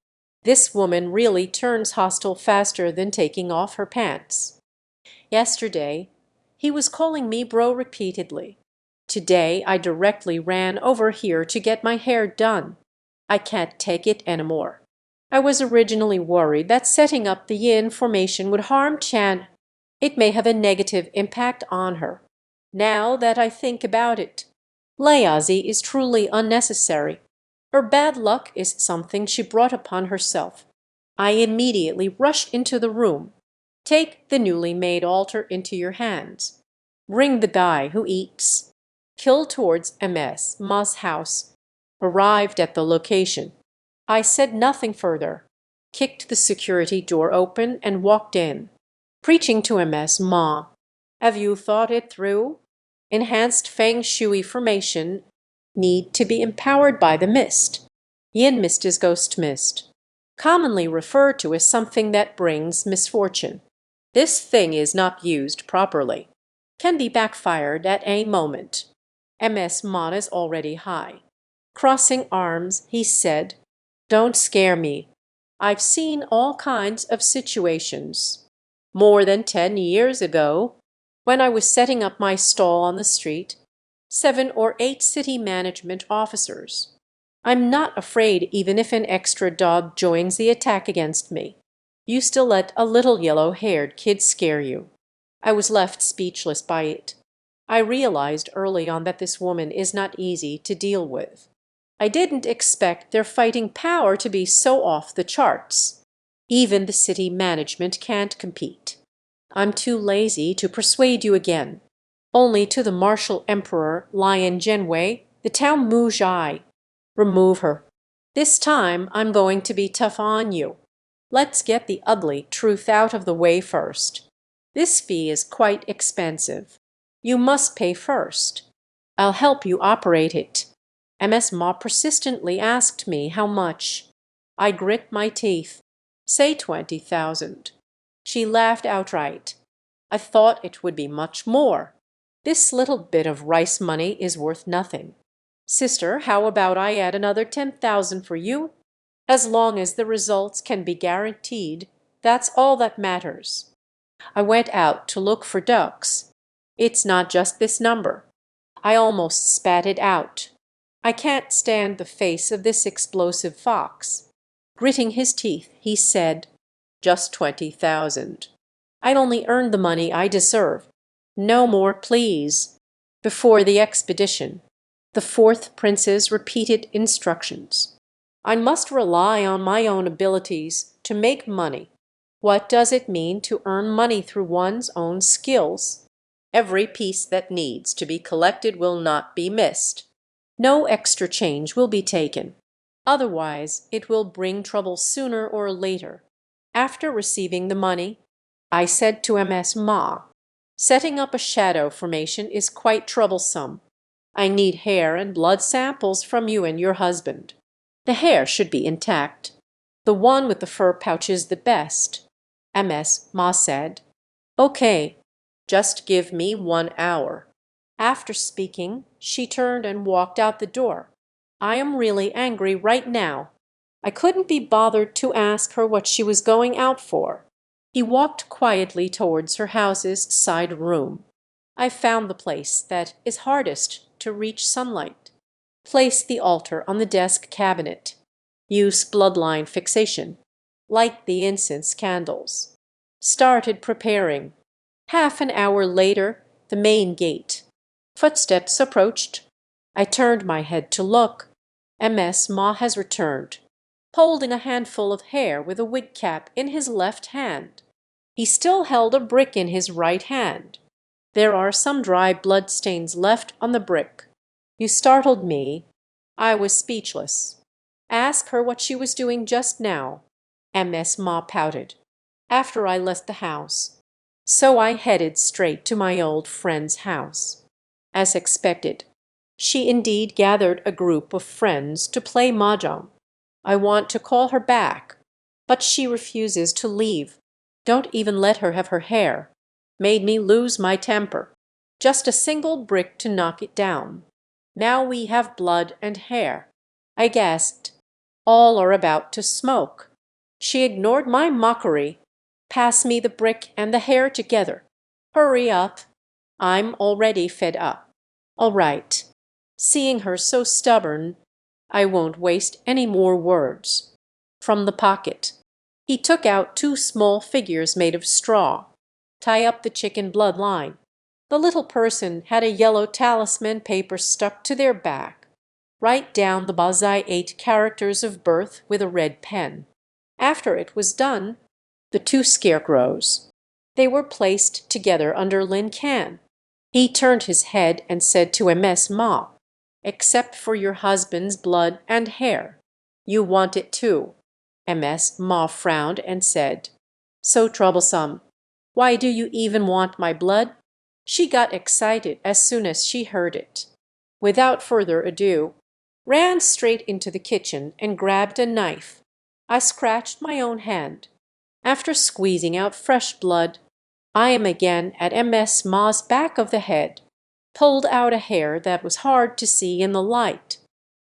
This woman really turns hostile faster than taking off her pants. Yesterday, he was calling me bro repeatedly. Today, I directly ran over here to get my hair done. I can't take it anymore. I was originally worried that setting up the yin formation would harm Chan. It may have a negative impact on her. Now that I think about it, Layazi is truly unnecessary. Her bad luck is something she brought upon herself. I immediately rushed into the room. Take the newly made altar into your hands. Bring the guy who eats. Kill towards MS Ma's house. Arrived at the location. I said nothing further. Kicked the security door open and walked in. Preaching to MS Ma. Have you thought it through? Enhanced Feng Shui formation need to be empowered by the mist. Yin mist is ghost mist, commonly referred to as something that brings misfortune. This thing is not used properly. Can be backfired at a moment. MS Mon is already high. Crossing arms, he said, "Don't scare me. I've seen all kinds of situations. More than 10 years ago, when I was setting up my stall on the street, 7 or 8 city management officers. I'm not afraid even if an extra dog joins the attack against me. You still let a little yellow-haired kid scare you." I was left speechless by it. I realized early on that this woman is not easy to deal with. I didn't expect their fighting power to be so off the charts. Even the city management can't compete. I'm too lazy to persuade you again. Only to the martial emperor Lion Genwei, the town Muzhai. Remove her. This time I'm going to be tough on you. Let's get the ugly truth out of the way first. This fee is quite expensive. You must pay first. I'll help you operate it. MS Ma persistently asked me how much. I grit my teeth. Say 20,000. She laughed outright. I thought it would be much more. This little bit of rice money is worth nothing. Sister, how about I add another 10,000 for you? As long as the results can be guaranteed, that's all that matters. I went out to look for ducks. It's not just this number. I almost spat it out. I can't stand the face of this explosive fox. Gritting his teeth, he said, just 20,000. I only earned the money I deserve. No more, please. Before the expedition. The fourth prince's repeated instructions. I must rely on my own abilities to make money. What does it mean to earn money through one's own skills? Every piece that needs to be collected will not be missed. No extra change will be taken. Otherwise, it will bring trouble sooner or later. After receiving the money, I said to Ms. Ma, setting up a shadow formation is quite troublesome. I need hair and blood samples from you and your husband. The hair should be intact. The one with the fur pouch is the best. Ms. Ma said, Okay, just give me 1 hour. After speaking, she turned and walked out the door. I am really angry right now. I couldn't be bothered to ask her what she was going out for. He walked quietly towards her house's side room. I found the place that is hardest to reach sunlight. Place the altar on the desk cabinet. Use bloodline fixation. Light the incense candles. Started preparing. Half an hour later, the main gate. Footsteps approached. I turned my head to look. Ms. Ma has returned, holding a handful of hair with a wig cap in his left hand. He still held a brick in his right hand. There are some dry blood stains left on the brick. You startled me. I was speechless. Ask her what she was doing just now. Ms. Ma pouted. After I left the house. So I headed straight to my old friend's house. As expected, she indeed gathered a group of friends to play mahjong. I want to call her back, but she refuses to leave. Don't even let her have her hair. Made me lose my temper. Just a single brick to knock it down. Now we have blood and hair. I gasped. All are about to smoke. She ignored my mockery. Pass me the brick and the hair together. Hurry up. I'm already fed up. All right. Seeing her so stubborn, I won't waste any more words. From the pocket, he took out 2 small figures made of straw. Tie up the chicken bloodline. The little person had a yellow talisman paper stuck to their back. Write down the Bazai 8 characters of birth with a red pen. After it was done, the 2 scarecrows. They were placed together under Lin Can. He turned his head and said to Ms. Ma, except for your husband's blood and hair. You want it too. Ms. Ma frowned and said, So troublesome. Why do you even want my blood? She got excited as soon as she heard it. Without further ado, ran straight into the kitchen and grabbed a knife. I scratched my own hand. After squeezing out fresh blood, I am again at Ms. Ma's back of the head. Pulled out a hair that was hard to see in the light.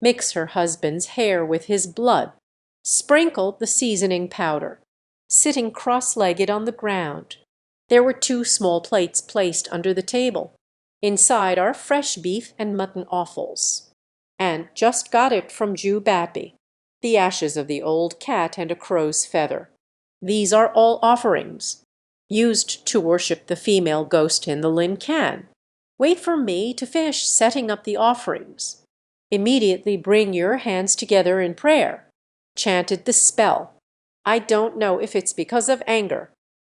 Mix her husband's hair with his blood. Sprinkled the seasoning powder. Sitting cross-legged on the ground. There were 2 small plates placed under the table. Inside are fresh beef and mutton offals. And just got it from Jew Bappy. The ashes of the old cat and a crow's feather. These are all offerings, used to worship the female ghost in the Lin Can. Wait for me to finish setting up the offerings. Immediately bring your hands together in prayer. Chanted the spell. I don't know if it's because of anger.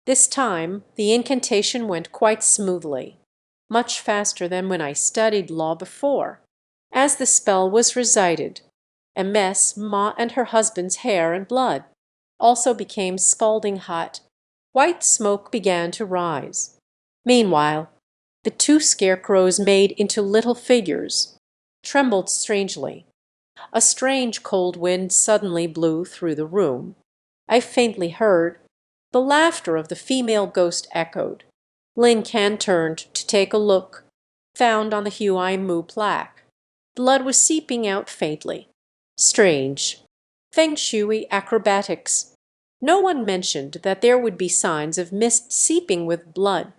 This time, the incantation went quite smoothly, much faster than when I studied law before. As the spell was recited, Ms. Ma and her husband's hair and blood also became scalding hot. White smoke began to rise. Meanwhile, the 2 scarecrows made into little figures trembled strangely. A strange cold wind suddenly blew through the room. I faintly heard. The laughter of the female ghost echoed. Lin Can turned to take a look. Found on the Huai Mu plaque. Blood was seeping out faintly. Strange. Feng Shui acrobatics. No one mentioned that there would be signs of mist seeping with blood.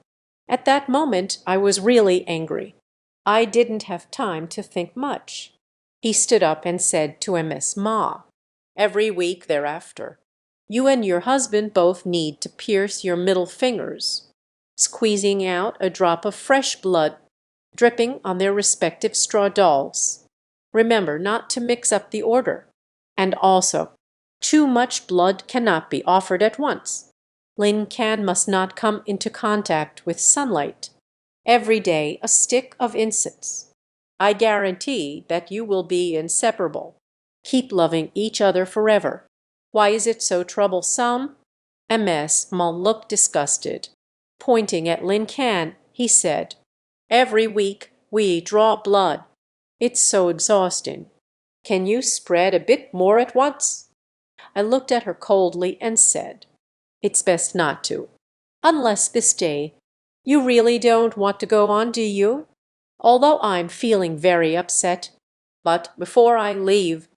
At that moment I was really angry. I didn't have time to think much. He stood up and said to Ms. Ma, Every week thereafter, you and your husband both need to pierce your middle fingers, squeezing out a drop of fresh blood. dripping on their respective straw dolls. Remember not to mix up the order. And also, too much blood cannot be offered at once. Lin Can must not come into contact with sunlight. Every day a stick of incense. I guarantee that you will be inseparable. Keep loving each other forever. Why is it so troublesome? Mo looked disgusted. Pointing at Lin Can, he said, "Every week we draw blood. It's so exhausting. Can you spread a bit more at once?" I looked at her coldly and said, "It's best not to. Unless this day. You really don't want to go on, do you? Although I'm feeling very upset. But before I leave,"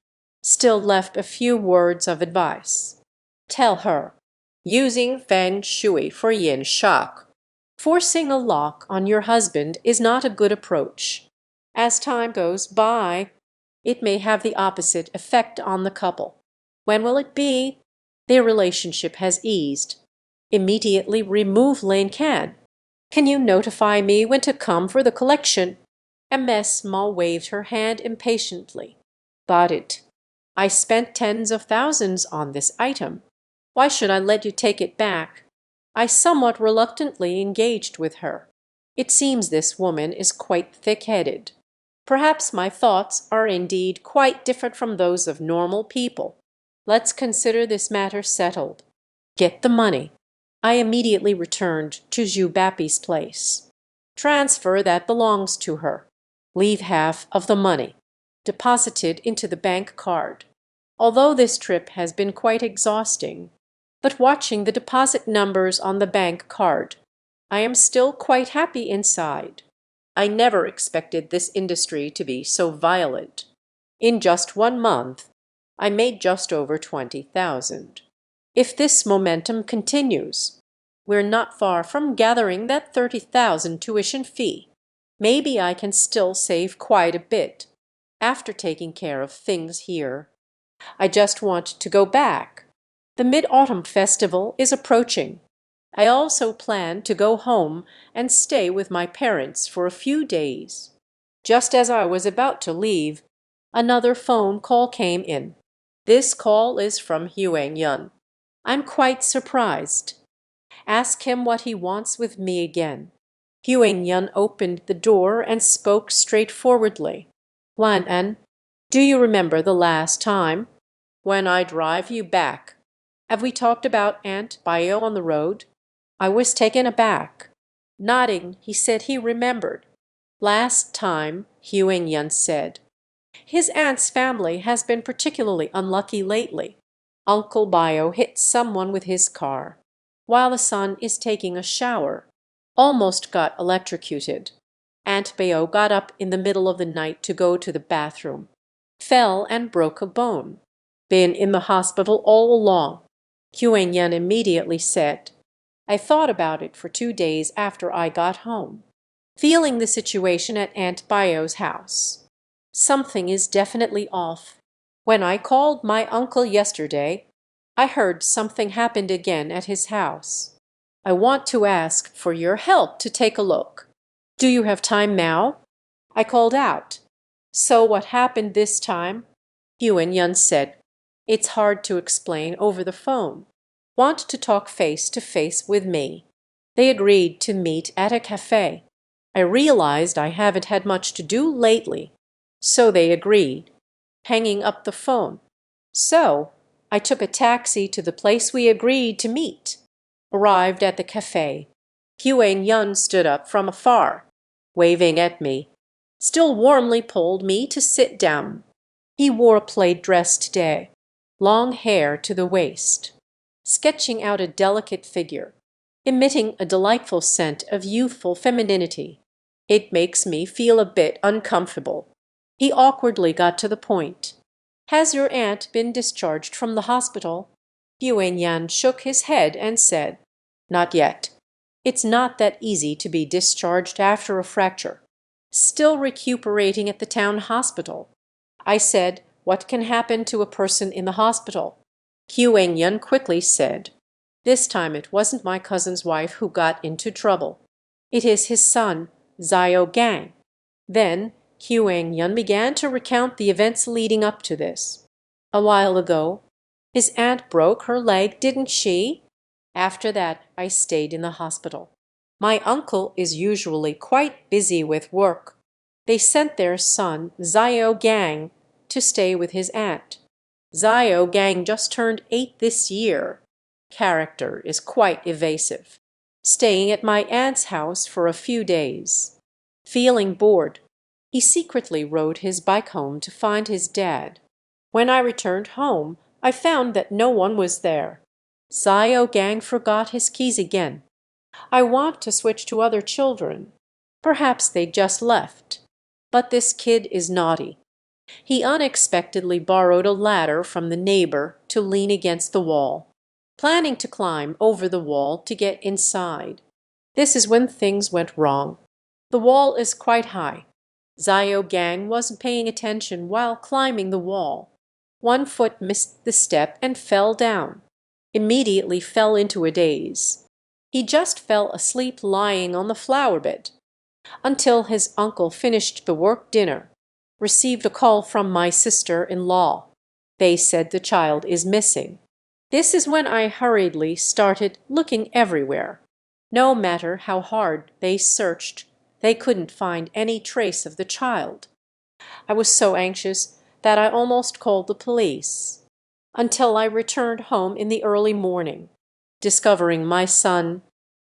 still left a few words of advice. "Tell her, using feng shui for yin shock. Forcing a lock on your husband is not a good approach. As time goes by, it may have the opposite effect on the couple. When will it be? Their relationship has eased. Immediately remove Lane Can. Can you notify me when to come for the collection?" Mo waved her hand impatiently. "Got it. I spent tens of thousands on this item. Why should I let you take it back?" I somewhat reluctantly engaged with her. It seems this woman is quite thick-headed. Perhaps my thoughts are indeed quite different from those of normal people. Let's consider this matter settled. Get the money. I immediately returned to Zhu Bapi's place. Transfer that belongs to her. Leave half of the money. Deposited into the bank card. Although this trip has been quite exhausting, but watching the deposit numbers on the bank card, I am still quite happy inside. I never expected this industry to be so violent. In just 1 month, I made just over 20,000. If this momentum continues, we're not far from gathering that 30,000 tuition fee. Maybe I can still save quite a bit after taking care of things here. I just want to go back. The Mid-Autumn Festival is approaching. I also plan to go home and stay with my parents for a few days. Just as I was about to leave, another phone call came in. This call is from Huang Yun. I'm quite surprised. Ask him what he wants with me again. Huang Yun opened the door and spoke straightforwardly. "Lan An, do you remember the last time? When I drive you back. Have we talked about Aunt Bio on the road?" I was taken aback. Nodding, he said he remembered. "Last time," Huang Yun said. "His aunt's family has been particularly unlucky lately. Uncle Bio hit someone with his car, while the son is taking a shower. Almost got electrocuted. Aunt Bio got up in the middle of the night to go to the bathroom. Fell and broke a bone. Been in the hospital all along." Huang Yan immediately said, "I thought about it for 2 days after I got home. Feeling the situation at Aunt Bio's house. Something is definitely off. When I called my uncle yesterday, I heard something happened again at his house. I want to ask for your help to take a look. Do you have time now?" I called out, "So what happened this time?" Huan Yun said, "It's hard to explain over the phone. Want to talk face to face with me." They agreed to meet at a cafe. I realized I haven't had much to do lately, so they agreed. Hanging up the phone. So I took a taxi to the place we agreed to meet. Arrived at the cafe. Huan Yun stood up from afar, waving at me, still warmly pulled me to sit down. He wore a plaid dress today, long hair to the waist, sketching out a delicate figure, emitting a delightful scent of youthful femininity. It makes me feel a bit uncomfortable. He awkwardly got to the point. "Has your aunt been discharged from the hospital?" Huang Yan shook his head and said, "Not yet. It's not that easy to be discharged after a fracture. Still recuperating at the town hospital." I said, "What can happen to a person in the hospital?" Huang Yun quickly said, "This time it wasn't my cousin's wife who got into trouble. It is his son, Zhao Gang. Then Huang Yun began to recount the events leading up to this. A while ago, his aunt broke her leg, didn't she? After that, I stayed in the hospital. My uncle is usually quite busy with work. They sent their son, Xiao Gang, to stay with his aunt. Xiao Gang just turned 8 this year. Character is quite evasive. Staying at my aunt's house for a few days. Feeling bored, he secretly rode his bike home to find his dad. When I returned home, I found that no one was there. Xiao Gang forgot his keys again. I want to switch to other children. Perhaps they just left. But this kid is naughty. He unexpectedly borrowed a ladder from the neighbor to lean against the wall, planning to climb over the wall to get inside. This is when things went wrong. The wall is quite high. Xiao Gang wasn't paying attention while climbing the wall. One foot missed the step and fell down. Immediately fell into a daze. He just fell asleep lying on the flower bed until his uncle finished the work dinner. Received a call from my sister-in-law. They said the child is missing. This is when I hurriedly started looking everywhere. No matter how hard they searched, they couldn't find any trace of the child. I was so anxious that I almost called the police, until I returned home in the early morning. Discovering my son,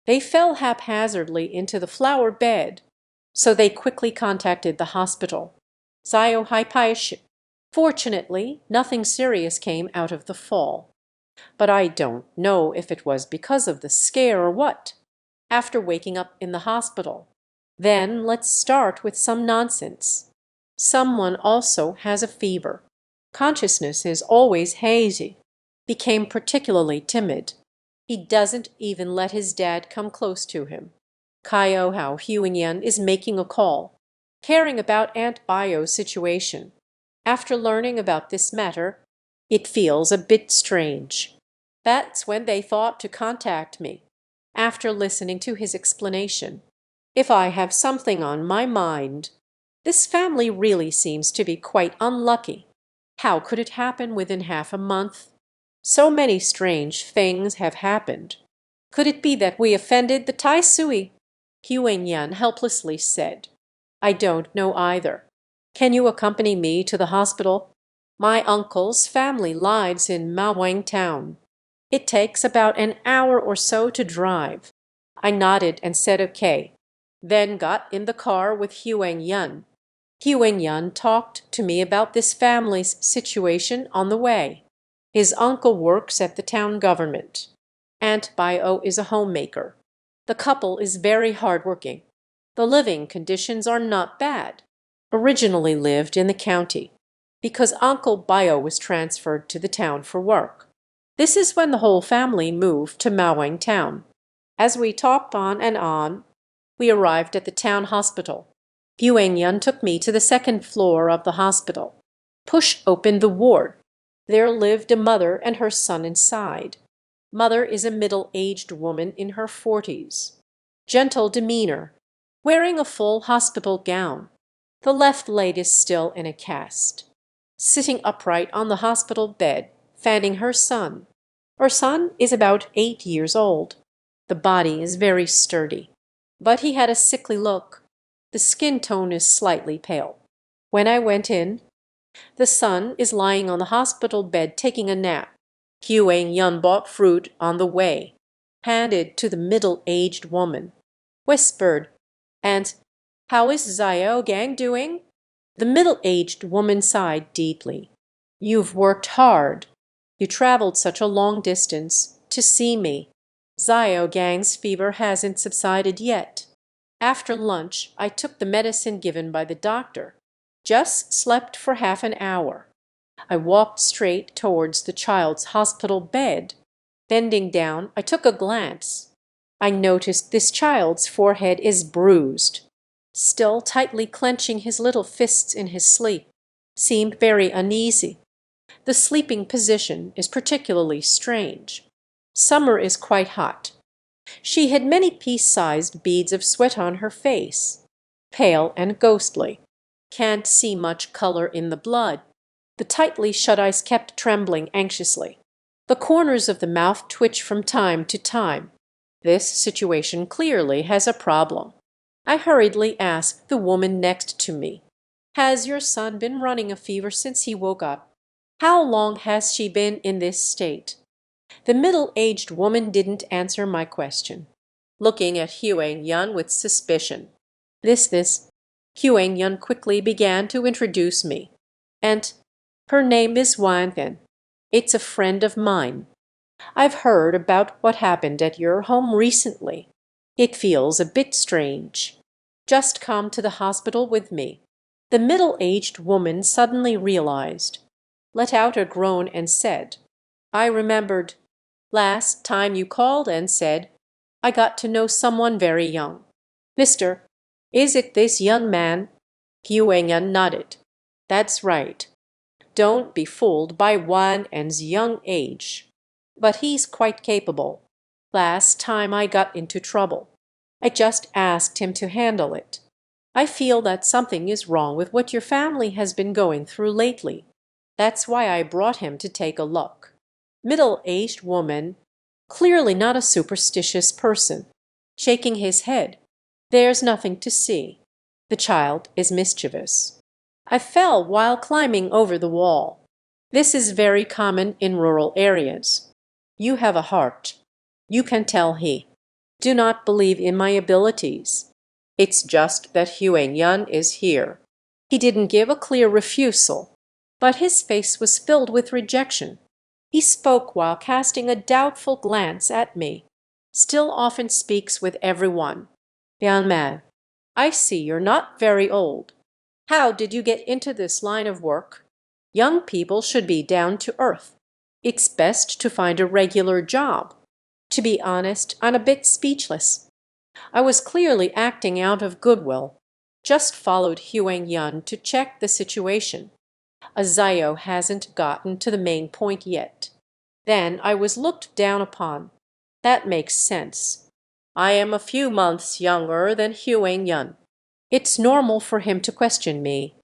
they fell haphazardly into the flower bed, so they quickly contacted the hospital. Fortunately, nothing serious came out of the fall. But I don't know if it was because of the scare or what. After waking up in the hospital, then let's start with some nonsense. Someone also has a fever. Consciousness is always hazy. Became particularly timid. He doesn't even let his dad come close to him. Kaio Hao Huinyan is making a call, caring about Aunt Bio's situation. After learning about this matter, it feels a bit strange. That's when they thought to contact me, after listening to his explanation. If I have something on my mind, this family really seems to be quite unlucky. How could it happen within half a month? So many strange things have happened. Could it be that we offended the Tai Sui? Huang Yan helplessly said. I don't know either. Can you accompany me to the hospital? My uncle's family lives in Maowang town. It takes about an hour or so to drive. I nodded and said okay, then got in the car with Huang Yan. Huang Yan talked to me about this family's situation on the way. His uncle works at the town government. Aunt Bio is a homemaker. The couple is very hardworking. The living conditions are not bad. Originally lived in the county, because Uncle Bio was transferred to the town for work. This is when the whole family moved to Maowang town. As we talked on and on, we arrived at the town hospital. Huang Yan took me to the second floor of the hospital. Pushed open the ward. There lived a mother and her son inside. Mother is a middle-aged woman in her 40s. Gentle demeanor, wearing a full hospital gown. The left leg is still in a cast. Sitting upright on the hospital bed, fanning her son. Her son is about 8 years old. The body is very sturdy, but he had a sickly look. The skin tone is slightly pale. When I went in, the son is lying on the hospital bed taking a nap. Huang Yun bought fruit on the way, handed to the middle-aged woman. Whispered, and how is Xiao Gang doing? The middle-aged woman sighed deeply. You've worked hard. You traveled such a long distance to see me. Xiao Gang's fever hasn't subsided yet. After lunch, I took the medicine given by the doctor. Just slept for half an hour. I walked straight towards the child's hospital bed. Bending down, I took a glance. I noticed this child's forehead is bruised. Still tightly clenching his little fists in his sleep, seemed very uneasy. The sleeping position is particularly strange. Summer is quite hot. She had many pea-sized beads of sweat on her face. pale and ghostly. Can't see much color in the blood. The tightly shut eyes kept trembling anxiously. The corners of the mouth twitch from time to time. This situation clearly has a problem. I hurriedly asked the woman next to me, "Has your son been running a fever since he woke up? How long has she been in this state?" The middle-aged woman didn't answer my question, looking at Huang Yun with suspicion. This. Huang Yun quickly began to introduce me. "And her name is Wang Then. It's a friend of mine. I've heard about what happened at your home recently. It feels a bit strange. Just come to the hospital with me." The middle-aged woman suddenly realized, let out a groan and said, "I remembered. Last time you called and said, I got to know someone very young. Mister, is it this young man?" Huang Yun nodded. "That's right. Don't be fooled by Wan En's young age. But he's quite capable. Last time I got into trouble, I just asked him to handle it. I feel that something is wrong with what your family has been going through lately. That's why I brought him to take a look." Middle-aged woman, clearly not a superstitious person, shaking his head. "There's nothing to see. The child is mischievous. I fell while climbing over the wall. This is very common in rural areas. You have a heart. You can tell he. Do not believe in my abilities. It's just that Huang Yun is here." He didn't give a clear refusal, but his face was filled with rejection. He spoke while casting a doubtful glance at me. "Still often speaks with everyone. Young man, I see you're not very old. How did you get into this line of work? Young people should be down to earth. It's best to find a regular job." To be honest, I'm a bit speechless. I was clearly acting out of goodwill. Just followed Huang Yun to check the situation. A Zio hasn't gotten to the main point yet. Then I was looked down upon. That makes sense. I am a few months younger than Huang Yun. It's normal for him to question me.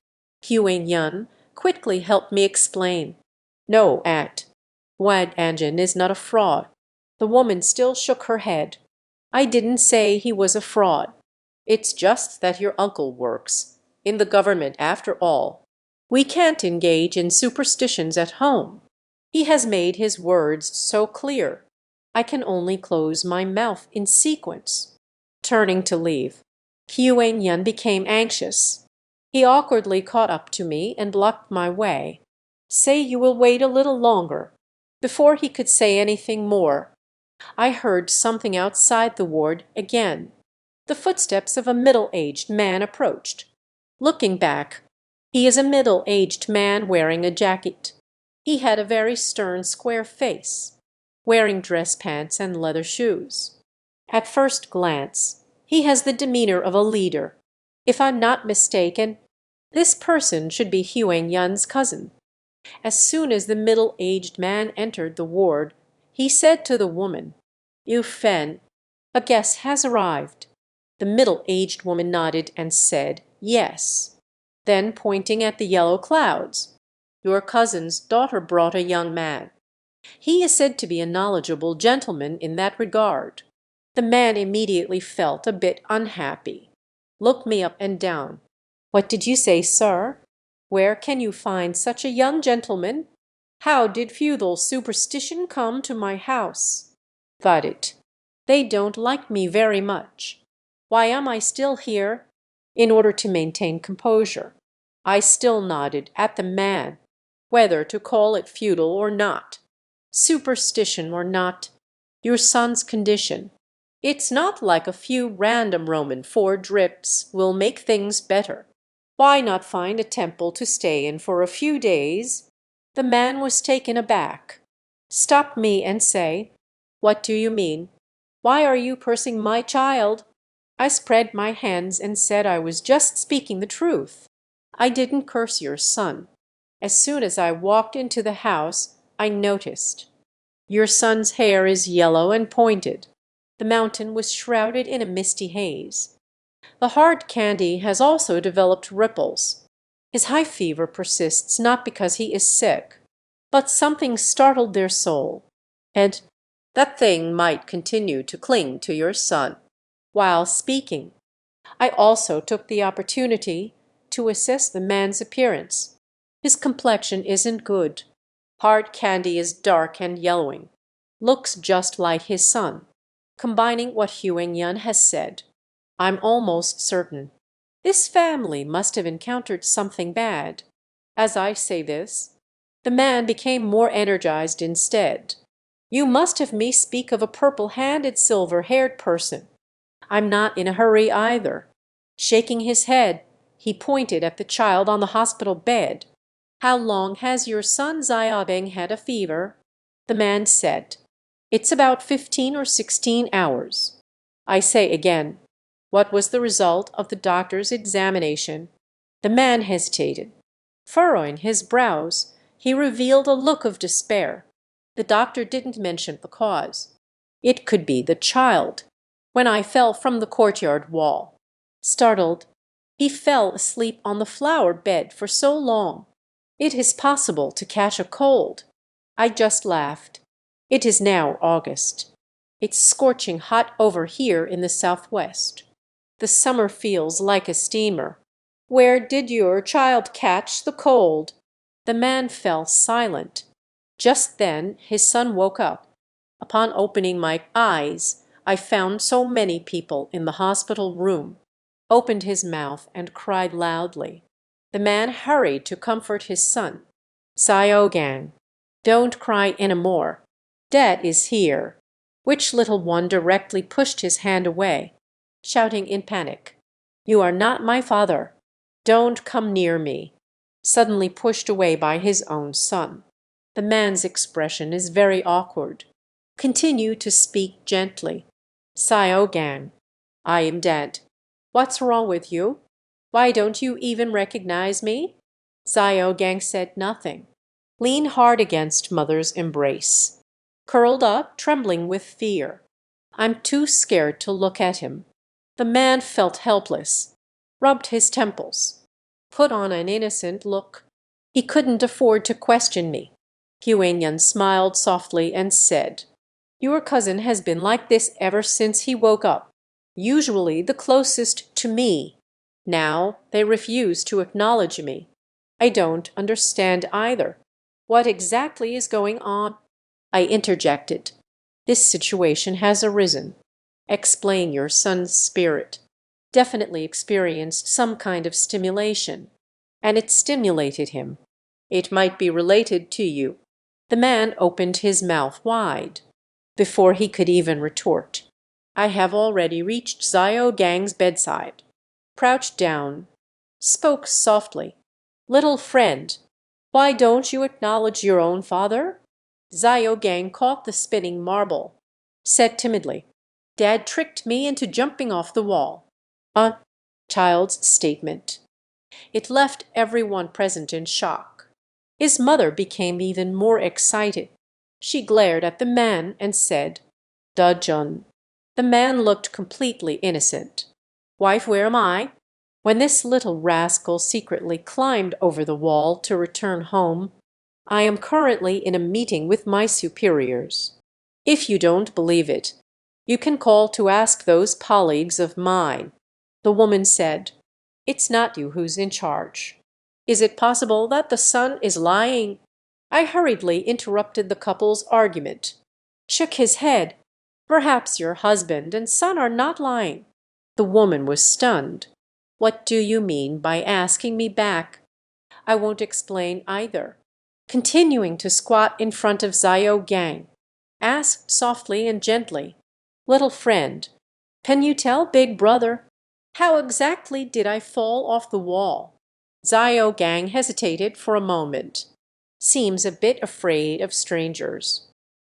Huang Yun quickly helped me explain. "No, aunt. Wang Anjin is not a fraud." The woman still shook her head. "I didn't say he was a fraud. It's just that your uncle works in the government after all. We can't engage in superstitions at home. He has made his words so clear. I can only close my mouth in sequence." Turning to leave, Huang Yun became anxious. He awkwardly caught up to me and blocked my way. "Say you will wait a little longer." Before he could say anything more, I heard something outside the ward again. The footsteps of a middle-aged man approached. Looking back, he is a middle-aged man wearing a jacket. He had a very stern, square face, wearing dress pants and leather shoes. At first glance, he has the demeanor of a leader. If I'm not mistaken, this person should be Huang Yun's cousin. As soon as the middle-aged man entered the ward, he said to the woman, "Yu Fen, a guest has arrived." The middle-aged woman nodded and said, "Yes." Then pointing at the yellow clouds, "Your cousin's daughter brought a young man. He is said to be a knowledgeable gentleman in that regard." The man immediately felt a bit unhappy. Looked me up and down. "What did you say, sir? Where can you find such a young gentleman? How did feudal superstition come to my house? Got it. They don't like me very much. Why am I still here?" In order to maintain composure, I still nodded at the man, whether to call it feudal or not, superstition or not, your son's condition. It's not like a few random Roman ford drips will make things better. Why not find a temple to stay in for a few days? The man was taken aback, stopped me and say, "What do you mean? Why are you cursing my child?" I spread my hands and said I was just speaking the truth. "I didn't curse your son. As soon as I walked into the house, I noticed. Your son's hair is yellow and pointed." The mountain was shrouded in a misty haze. The hard candy has also developed ripples. His high fever persists not because he is sick, but something startled their soul, and that thing might continue to cling to your son. While speaking, I also took the opportunity to assess the man's appearance. His complexion isn't good. Hard candy is dark and yellowing, looks just like his son. Combining what Huang Yun has said, I'm almost certain this family must have encountered something bad. As I say this, the man became more energized instead. You must have me speak of a purple-handed, silver-haired person. I'm not in a hurry either. Shaking his head, he pointed at the child on the hospital bed. How long has your son Xiaobing had a fever? The man said, It's about 15 or 16 hours. I say again, what was the result of the doctor's examination? The man hesitated. Furrowing his brows, he revealed a look of despair. The doctor didn't mention the cause. It could be the child. When I fell from the courtyard wall. Startled, he fell asleep on the flower bed for so long. It is possible to catch a cold. I just laughed. It is now August. It's scorching hot over here in the southwest. The summer feels like a steamer. Where did your child catch the cold? The man fell silent. Just then his son woke up. Upon opening my eyes, I found so many people in the hospital room, opened his mouth and cried loudly. The man hurried to comfort his son. Xiaogang, don't cry any more. Dad is here. Which little one directly pushed his hand away, shouting in panic, You are not my father. Don't come near me. Suddenly pushed away by his own son. The man's expression is very awkward. Continue to speak gently. Xiaogang, I am dead. What's wrong with you? Why don't you even recognize me? Xiaogang said nothing. Lean hard against mother's embrace. Curled up, trembling with fear. I'm too scared to look at him. The man felt helpless, rubbed his temples, put on an innocent look. He couldn't afford to question me. Huanyan smiled softly and said, Your cousin has been like this ever since he woke up, usually the closest to me. Now they refuse to acknowledge me. I don't understand either. What exactly is going on? I interjected. This situation has arisen. Explain your son's spirit. Definitely experienced some kind of stimulation, and it stimulated him. It might be related to you. The man opened his mouth wide. Before he could even retort, I have already reached Xiao Gang's bedside, crouched down, spoke softly. Little friend, why don't you acknowledge your own father? Xiao Gang caught the spinning marble, said timidly, Dad tricked me into jumping off the wall. A child's statement. It left everyone present in shock. His mother became even more excited. She glared at the man and said, Dajun. The man looked completely innocent. Wife, where am I? When this little rascal secretly climbed over the wall to return home, I am currently in a meeting with my superiors. If you don't believe it, you can call to ask those colleagues of mine. The woman said, It's not you who's in charge. Is it possible that the son is lying? I hurriedly interrupted the couple's argument. Shook his head. Perhaps your husband and son are not lying. The woman was stunned. What do you mean by asking me back? I won't explain either. Continuing to squat in front of Xiao Gang, asked softly and gently, Little friend, can you tell big brother, how exactly did I fall off the wall? Xiao Gang hesitated for a moment. Seems a bit afraid of strangers.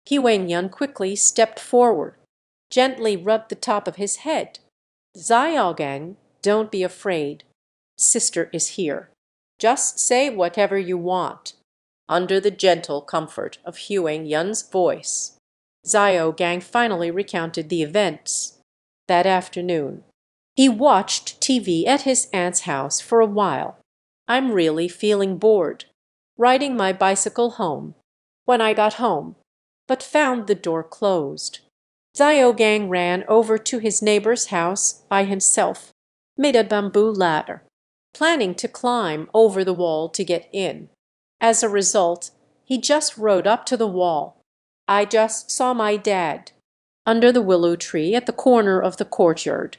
Huang Yun quickly stepped forward, gently rubbed the top of his head. Xiao Gang, don't be afraid. Sister is here. Just say whatever you want. Under the gentle comfort of Huang Yun's voice, Xiao Gang finally recounted the events. That afternoon, He watched TV at his aunt's house for a while. I'm really feeling bored. Riding my bicycle home. When I got home, but found the door closed. Ziogang ran over to his neighbor's house by himself, made a bamboo ladder, planning to climb over the wall to get in. As a result, he just rode up to the wall. I just saw my dad, under the willow tree at the corner of the courtyard,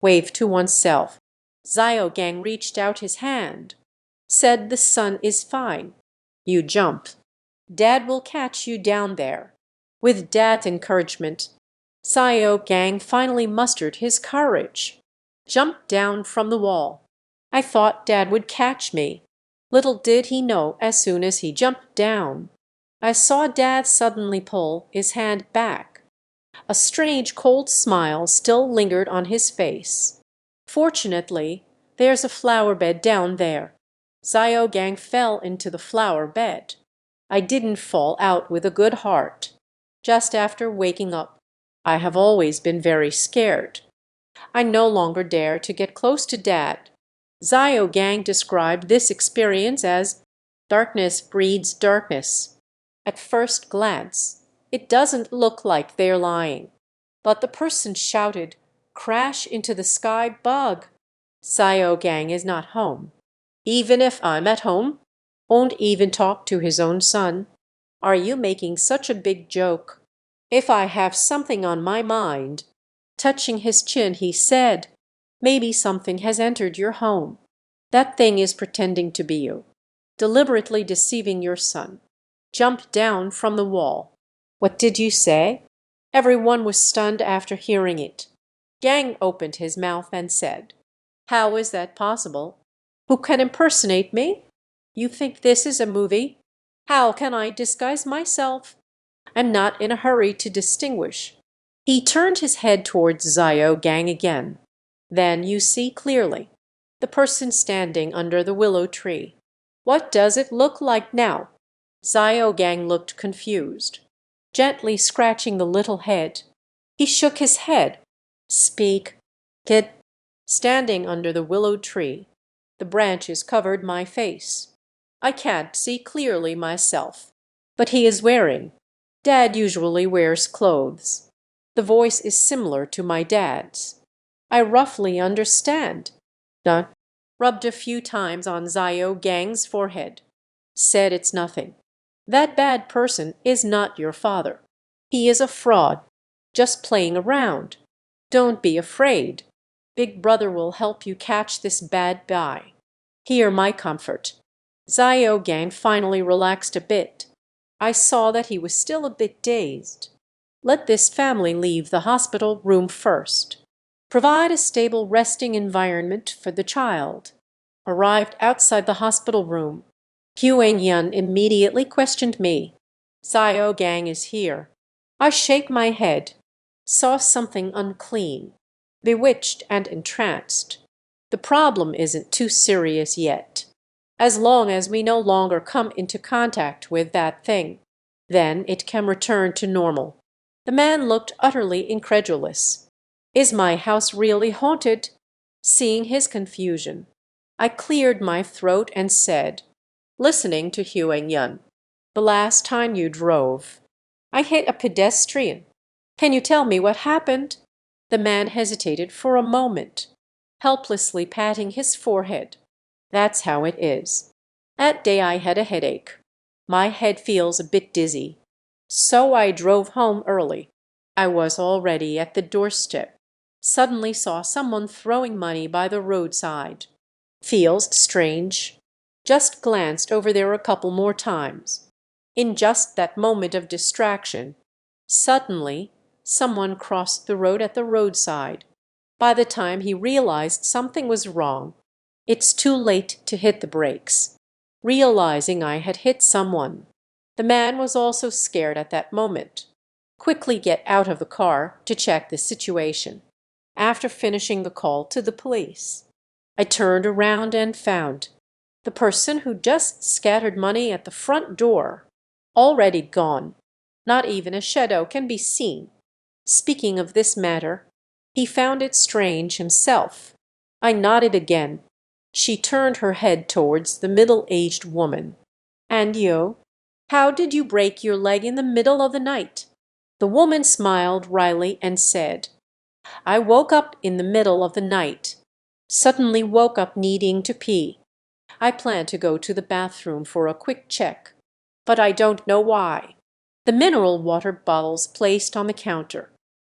waved to oneself. Ziogang reached out his hand, said the sun is fine. You jump. Dad will catch you down there. With Dad's encouragement, Ziogang finally mustered his courage. Jumped down from the wall. I thought Dad would catch me. Little did he know as soon as he jumped down. I saw Dad suddenly pull his hand back. A strange cold smile still lingered on his face. Fortunately, there's a flower bed down there. Ziogang fell into the flower bed. I didn't fall out with a good heart. Just after waking up, I have always been very scared. I no longer dare to get close to Dad. Ziogang described this experience as darkness breeds darkness. At first glance, it doesn't look like they're lying. But the person shouted, "Crash into the sky, bug!" Ziogang is not home. Even if I'm at home, won't even talk to his own son. Are you making such a big joke? If I have something on my mind. Touching his chin, he said, maybe something has entered your home. That thing is pretending to be you, deliberately deceiving your son. Jump down from the wall. What did you say? Everyone was stunned after hearing it. Gang opened his mouth and said, how is that possible? Who can impersonate me? You think this is a movie? How can I disguise myself? I'm not in a hurry to distinguish. He turned his head towards Ziogang again. Then you see clearly. The person standing under the willow tree. What does it look like now? Ziogang looked confused, gently scratching the little head. He shook his head. Speak, kid. Standing under the willow tree. The branches covered my face. I can't see clearly myself. But he is wearing. Dad usually wears clothes. The voice is similar to my dad's. I roughly understand. Done. Rubbed a few times on Ziogang's forehead. Said it's nothing. That bad person is not your father. He is a fraud. Just playing around. Don't be afraid. Big brother will help you catch this bad guy. Hear my comfort. Ziogang finally relaxed a bit. I saw that he was still a bit dazed. Let this family leave the hospital room first. Provide a stable resting environment for the child. Arrived outside the hospital room. Huang-yun immediately questioned me. Ziogang is here. I shake my head. Saw something unclean. Bewitched and entranced. The problem isn't too serious yet. As long as we no longer come into contact with that thing, then it can return to normal. The man looked utterly incredulous. Is my house really haunted? Seeing his confusion, I cleared my throat and said, listening to Huang-yun, the last time you drove, I hit a pedestrian. Can you tell me what happened? The man hesitated for a moment, helplessly patting his forehead. That's how it is. That day I had a headache. My head feels a bit dizzy. So I drove home early. I was already at the doorstep. Suddenly saw someone throwing money by the roadside. Feels strange. Just glanced over there a couple more times. In just that moment of distraction, suddenly someone crossed the road at the roadside. By the time he realized something was wrong, it's too late to hit the brakes. Realizing I had hit someone, the man was also scared at that moment. Quickly get out of the car to check the situation. After finishing the call to the police, I turned around and found the person who just scattered money at the front door already gone. Not even a shadow can be seen. Speaking of this matter, He found it strange himself. I nodded again. She turned her head towards the middle-aged woman. "And you? How did you break your leg in the middle of the night?" The woman smiled wryly and said, "I woke up in the middle of the night. Suddenly woke up needing to pee. I plan to go to the bathroom for a quick check, but I don't know why. The mineral water bottles placed on the counter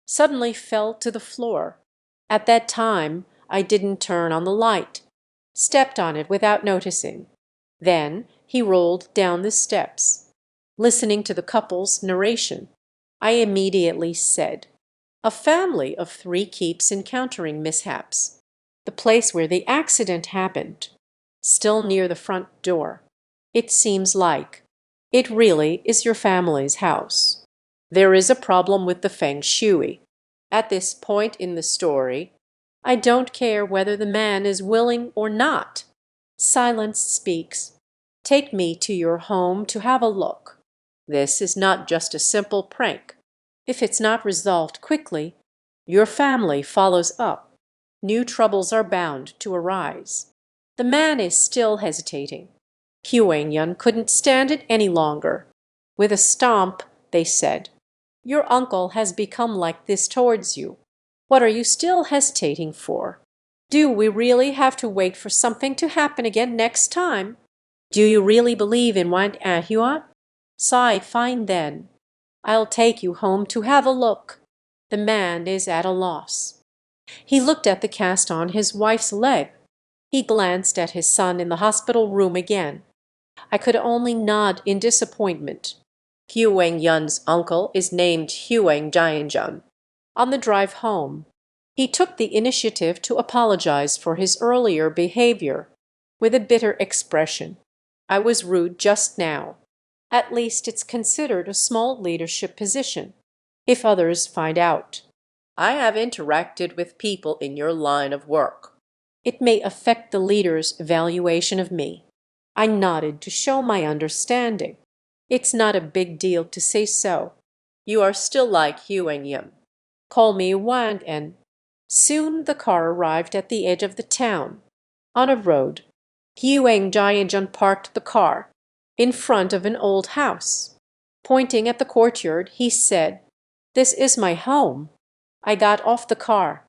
suddenly fell to the floor. At that time I didn't turn on the light, stepped on it without noticing. Then he rolled down the steps." Listening to the couple's narration, I immediately said, "A family of three keeps encountering mishaps. The place where the accident happened, still near the front door. It seems like it really is your family's house. There is a problem with the feng shui. At this point in the story, I don't care whether the man is willing or not. Silence speaks. Take me to your home to have a look. This is not just a simple prank. If it's not resolved quickly, your family follows up. New troubles are bound to arise." The man is still hesitating. Huang Yun couldn't stand it any longer. With a stomp, they said, "Your uncle has become like this towards you. What are you still hesitating for? Do we really have to wait for something to happen again next time? Do you really believe in Wang Ahua? Sigh, fine then. I'll take you home to have a look." The man is at a loss. He looked at the cast on his wife's leg. He glanced at his son in the hospital room again. I could only nod in disappointment. Huang Yun's uncle is named Huang Jianjun. On the drive home, he took the initiative to apologize for his earlier behavior, with a bitter expression. "I was rude just now. At least it's considered a small leadership position. If others find out I have interacted with people in your line of work, it may affect the leader's evaluation of me." I nodded to show my understanding. "It's not a big deal to say so. You are still like Huang Yun. Call me Wang En." Soon the car arrived at the edge of the town. On a road, Huang Jianjun parked the car in front of an old house. Pointing at the courtyard, he said, "This is my home." I got off the car.